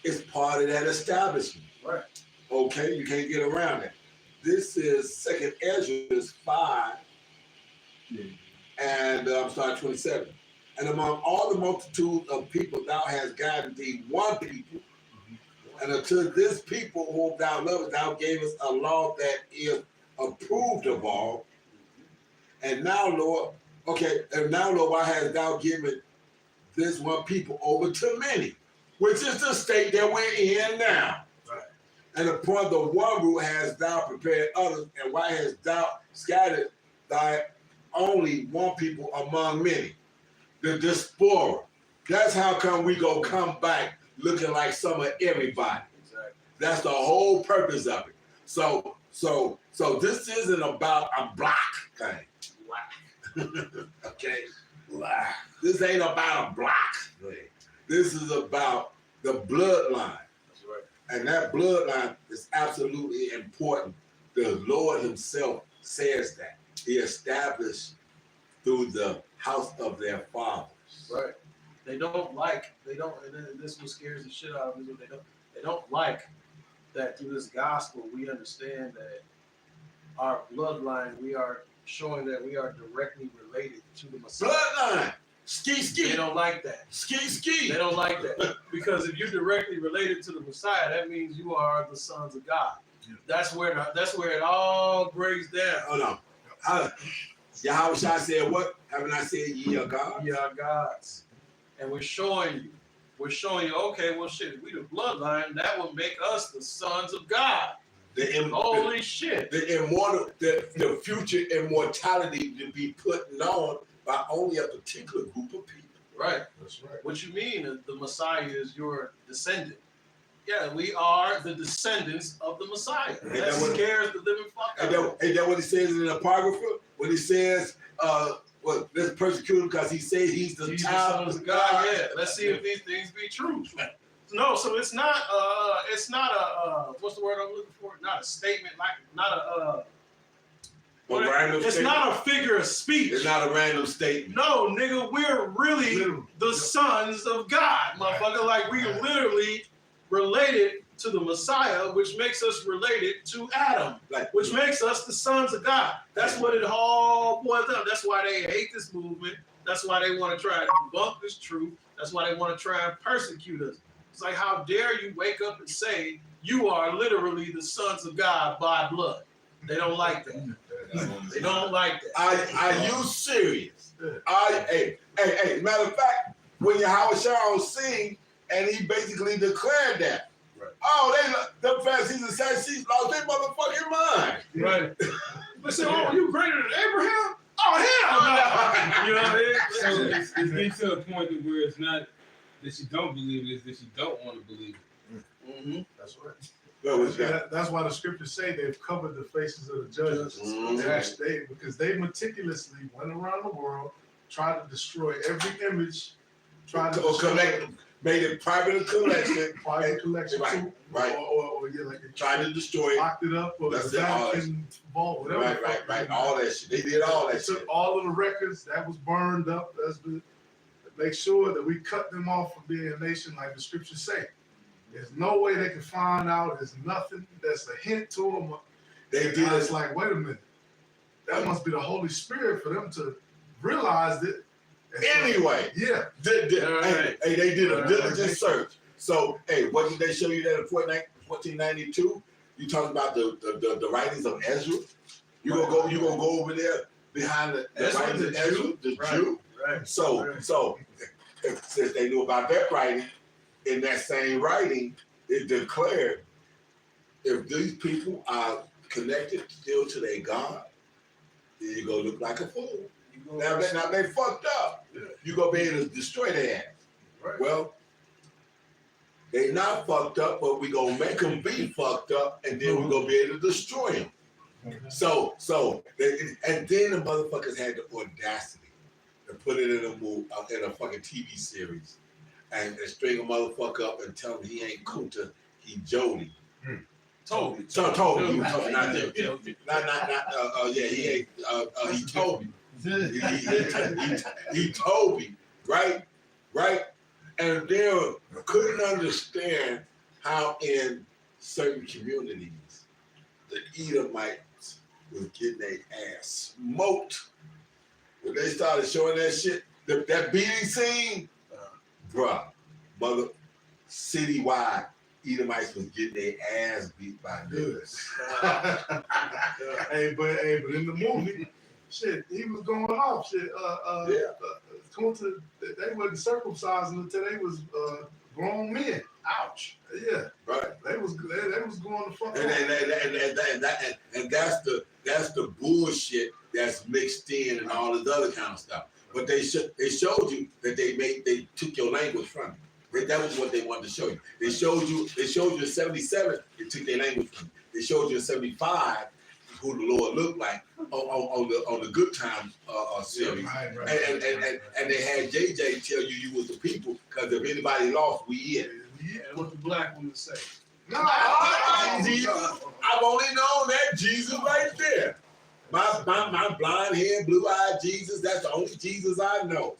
is part of that establishment. Right. Okay, you can't get around it. This is 2nd Ezra 5, and start 27. And among all the multitude of people, thou hast gotten thee one people, and unto this people whom thou lovest, thou gavest a law that is approved of all. And now, Lord, why hast thou given this one people over to many, which is the state that we're in now? Right. And upon the one root hast thou prepared others, and why hast thou scattered thy only one people among many? The diaspora. That's how come we go come back looking like some of everybody. Exactly. That's the whole purpose of it. So this isn't about a black thing. Okay? Black. This ain't about a black thing. This is about the bloodline. That's right. And that bloodline is absolutely important. The Lord himself says that. He established through the house of their fathers. Right. And this is what scares the shit out of me. They don't like that through this gospel we understand that our bloodline, we are showing that we are directly related to the Messiah. Bloodline. Ski. They don't like that. Ski. They don't like that. Because if you're directly related to the Messiah, that means you are the sons of God. Yeah. That's where it all breaks down. Oh no. Yahweh Shai said what? Haven't I said ye are God? We are God's. And we're showing you, okay, well shit, if we the bloodline, that will make us the sons of God. Holy shit. The immortal, the future immortality to be put on by only a particular group of people. Right. That's right. What you mean the Messiah is your descendant. Yeah, we are the descendants of the Messiah. Ain't That that what- scares the living fuck out of me. Ain't that what he says in the Apocrypha? When he says, let's persecute him because he said he's the Jesus, child sons of God. Yeah, let's see if these things be true. No, so it's not a what's the word I'm looking for? Not a statement, it's not a figure of speech. It's not a random statement. No, nigga, we're really Literally. the sons of God, motherfucker. Like we literally related to the Messiah, which makes us related to Adam, Like, which makes us the sons of God. That's what it all boils down. That's why they hate this movement. That's why they want to try to debunk this truth. That's why they want to try and persecute us. It's like, how dare you wake up and say you are literally the sons of God by blood? They don't like that. They don't like that. Are you serious? Hey, matter of fact, when Yahweh Shai on scene, and he basically declared that. Right. Oh, the Pharisees and Sadducees lost their motherfucking mind. Right. They say, oh, you greater than Abraham? Oh, hell no. You know what I mean? So it's getting to a point where it's not that you don't believe it, it's that you don't want to believe it. Mm-hmm. That's right. What was that? That's why the scriptures say they've covered the faces of the judges. Mhm. Because they meticulously went around the world, tried to destroy every image, tried to Or destroy made it private collection, private collection Right, too, right. or like they tried to destroy it. locked it up, or That's the it, all Vatican vault, whatever. the fuck Right. it is. All that shit. They did all They that took shit. all of the records that was burned up. That's to make sure that we cut them off from being a nation, like the scriptures say. There's no way they can find out. There's nothing that's a hint to them. They And did I was it. like, wait a minute. That must be the Holy Spirit for them to realize it. And so- Anyway, yeah. Right. hey, they did a Right. diligent search. So, hey, what did they show you that in 1492? You talking about the writings of Ezra? You gonna go over there behind the Ezra, writings of the Ezra, Jew? the Right. Jew? Right. So since they knew about that writing, in that same writing, it declared if these people are connected still to their God, then you go look like a fool. Now they fucked up. You gonna be able to destroy their ass. Right. Well, they not fucked up, but we gonna make them be fucked up, and then we gonna be able to destroy them. So and then the motherfuckers had the audacity to put it in a fucking TV series and string a motherfucker up and tell him he ain't Kunta, he Jody. Toby. So Toby, he was Yeah. talking not Jody. Yeah, he ain't. He Toby. He Toby, right? And they couldn't understand how in certain communities the Edomites was getting their ass smoked. When they started showing that shit, that beating scene, bruh, mother, citywide, Edomites was getting their ass beat by niggas. Hey, but in the movie, shit, he was going off. Shit, Kunta, they wasn't circumcising until they was grown men. Ouch. Yeah, Right. they was going to fuck. And that's the bullshit that's mixed in and all this other kind of stuff. But they showed you that they took your language from you. That was what they wanted to show you. They showed you in 77, they took their language from you. They showed you in 75 who the Lord looked like on the Good Times series. Right. And they had JJ tell you was the people, because if anybody lost, we in. Yeah. And what the black woman say? No, Jesus. I've only known that Jesus right there. My blind haired, blue eyed Jesus, that's the only Jesus I know.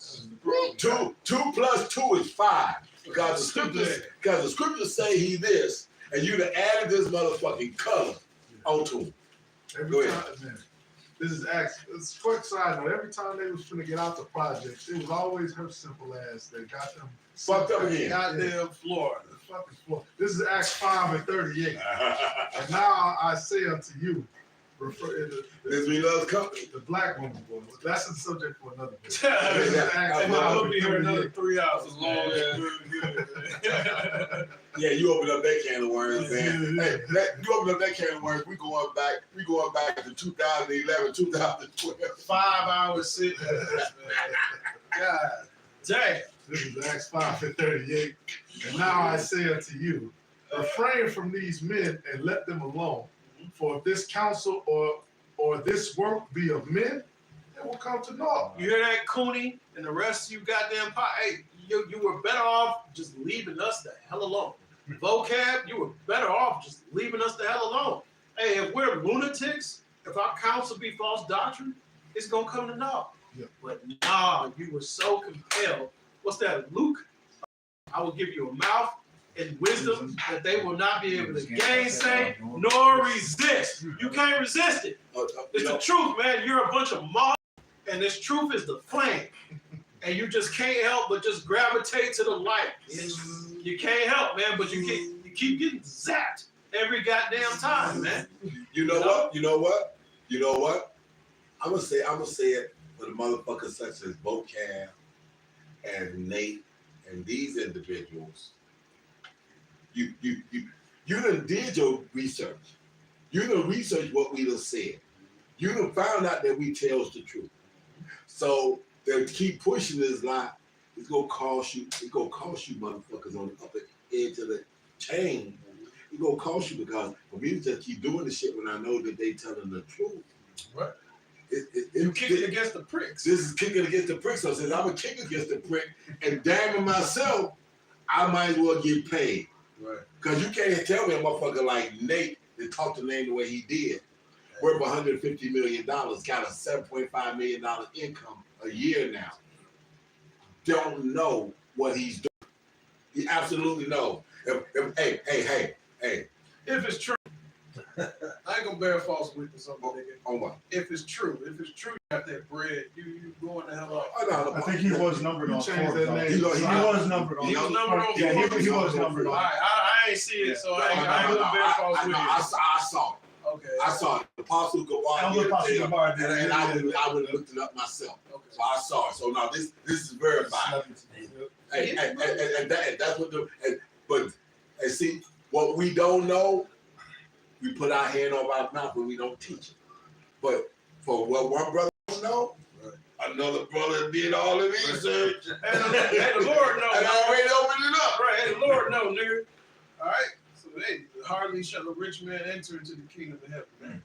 2 plus 2 is 5. Because the scriptures say he this, and you'd have added this motherfucking color onto him. Go Every ahead. time, man. This is it's a quick side note. Every time they was finna get out the projects, it was always her simple ass that got them Fucked up again. Goddamn Florida. The fucking Florida. This is Acts 5:38. And now I say unto you, This we love company. the black woman boy. That's the subject for another day. This And is Acts we'll be here 5:38. another 3 hours. As long as Yeah, you open up that can of worms, man. Hey, you open up that can of worms. We going back to 2011, 2012. 5 hours sitting. God damn. This is Acts 5:38. And now I say unto you, refrain from these men and let them alone. For if this counsel or this work be of men, it will come to naught. You hear that, Cooney, and the rest of you goddamn pot? Hey, you were better off just leaving us the hell alone. Vocab, you were better off just leaving us the hell alone. Hey, if we're lunatics, if our counsel be false doctrine, it's gonna come to naught. Yeah. But nah, you were so compelled. What's that, Luke? I will give you a mouth and wisdom that they will not be able to gainsay nor resist. You can't resist it. It's the truth, man. You're a bunch of moths, and this truth is the flame. And you just can't help but just gravitate to the light. You can't help, man, but you keep getting zapped every goddamn time, man. You know what? I'm gonna say it for the motherfuckers such as Vocab and Nate and these individuals. You done did your research. You done researched what we done said. You done found out that we tells the truth. So they keep pushing this lie. It's gonna cost you motherfuckers on the upper edge of the chain. It's gonna cost you, because for me to just keep doing the shit when I know that they telling the truth. Right. You Kicking against the pricks. This is kicking against the prick. So since I'm a kick against the prick and damning myself, I might as well get paid. Right. Because you can't tell me a motherfucker like Nate that talked to Nate the way he did, worth $150 million, got a $7.5 million income a year now. Don't know what he's doing. He absolutely knows. Hey. If it's true, I ain't gonna bear false witness on that nigga. On what? If it's true, you got that bread, you going the hell off. Oh, no, I think he was numbered You on changed Forbes. that name. He was numbered on. He was numbered on Yeah, Forbes. he was numbered All on. right, I ain't see it, so I ain't gonna bear false witness. I saw it. Okay. I saw it. The Apostle Gabar did it, and I would have looked it up myself. Okay. So I saw it. So now this is verified. Hey, and that's what but see, what we don't know, we put our hand over our mouth when we don't teach it. But for what one brother don't know, another brother did all the research. And the Lord knows. And I already opened it up. Right, and the Lord knows, nigga. All right. So hey, hardly shall a rich man enter into the kingdom of heaven, man.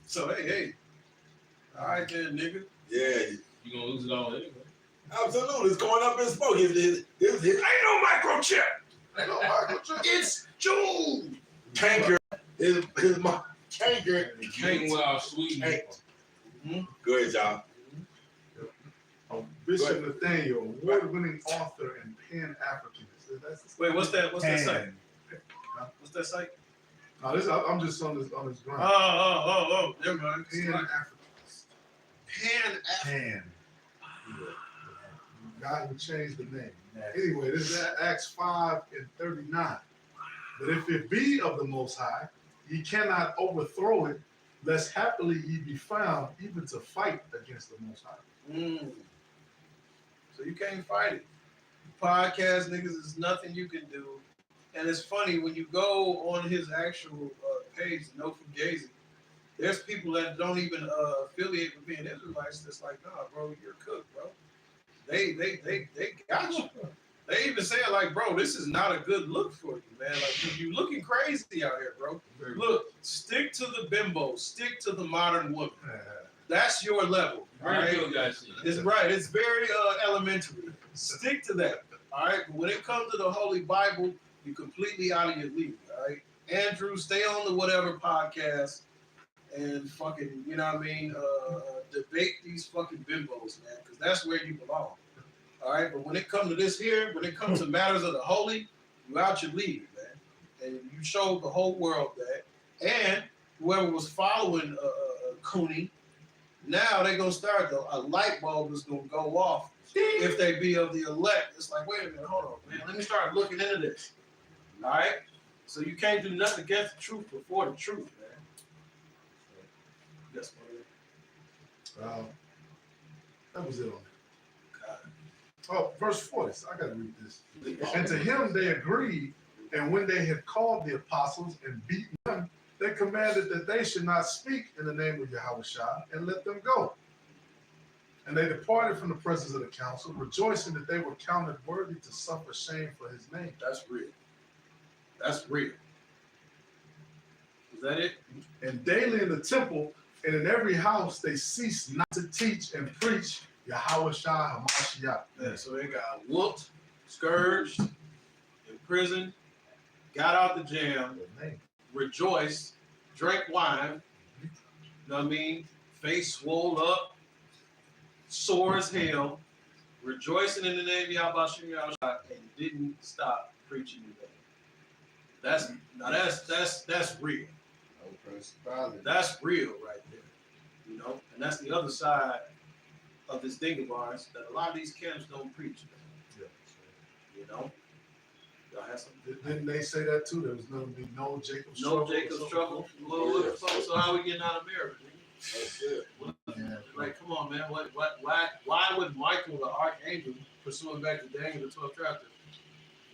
So hey. All right then, nigga. Yeah. you're gonna lose it all anyway. Absolutely, it's going up in smoke. His ain't no microchip. Ain't no microchip. It's June. Canker. His canker. King without Sweden. Hey. Go ahead, y'all. Bishop Nathaniel, award-winning author and Pan-Africanist. Wait, what's that? What's that site? And What's that site? No, I'm just on his ground. Oh, never mind. Pan-Africanist. Pan. God who changed the name. Anyway, this is Acts 5:39. But if it be of the Most High, ye cannot overthrow it, lest happily ye be found even to fight against the Most High. So you can't fight it. Podcast niggas is nothing you can do. And it's funny when you go on his actual page, No Fugazi, there's people that don't even affiliate with being Israelites. That's like, nah, bro, you're cooked, bro. They got you. They even say like, bro, this is not a good look for you, man. Like you looking crazy out here, bro. Look, stick to the bimbo, stick to the modern woman. That's your level. All Very right? good guy shit. It's right. It's very elementary. Stick to that. All right. But when it comes to the Holy Bible, you're completely out of your league. All right. Andrew, stay on the whatever podcast and fucking, you know what I mean, debate these fucking bimbos, man, because that's where you belong. All right. But when it comes to this here, when it comes to matters of the holy, you out your league, man. And you showed the whole world that. And whoever was following Cooney, now they're gonna start a light bulb is gonna go off if they be of the elect. It's like, wait a minute, hold on, man. Let me start looking into this. All right. So you can't do nothing against the truth before the truth, man. That's what it is. That was it on that. Oh, verse 40. So I gotta read this. And to him they agreed, and when they had called the apostles and beaten them, they commanded that they should not speak in the name of Yahushua and let them go. And they departed from the presence of the council, rejoicing that they were counted worthy to suffer shame for his name. That's real. That's real. Is that it? And daily in the temple and in every house they ceased not to teach and preach Yahushua HaMashiach. Yeah, so they got whooped, scourged, imprisoned, got out the jam, rejoiced, drank wine, you know what I mean? Face swole up, sore as hell, rejoicing in the name of Yahweh and didn't stop preaching the name. That's real. That's real right there. You know, and that's the other side of this thing of ours that a lot of these camps don't preach. You know? Y'all have some Didn't they say that too? There was going to be no Jacob's trouble. no Jacob's trouble. Well, so how we getting out of marriage? That's it. Like, come on, man. Why would Michael the archangel, pursuing back to Daniel the 12th chapter,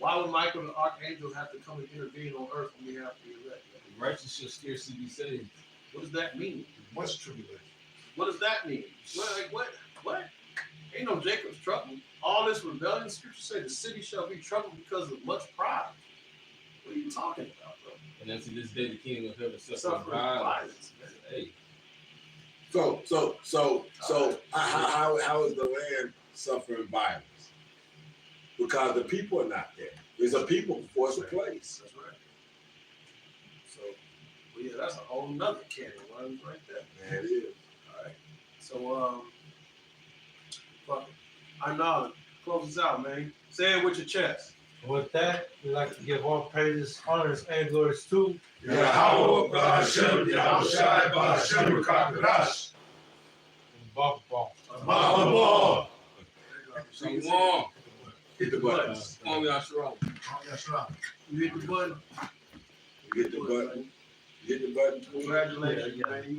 why would Michael the archangel have to come and intervene on earth on behalf of the elect? Righteous shall scarcely be saved. What does that mean? Much tribulation. What does that mean? What? Ain't no Jacob's trouble. All this rebellion, scripture say the city shall be troubled because of much pride. What are you talking about, bro? And unto this day the kingdom of heaven suffers Suffering violence, man. Hey, So how is the land suffering violence? Because the people are not there. There's a people before it's a place. That's right. So, well, yeah, that's a whole nother can of worms right there. Man, it is. All right. So, fuck it. I know. Close us out, man. Say it with your chest. With that, we'd like to give all praises, honors, and glories to Yahweh Ba'ashem, Yahushua Ba'ashem, Kakadash. Baba. Mahabah. Shalom. Hit the button. Shalom, Yahshua. Yes, right. You hit the button. Hit the button. Hit the button. Congratulations, man. You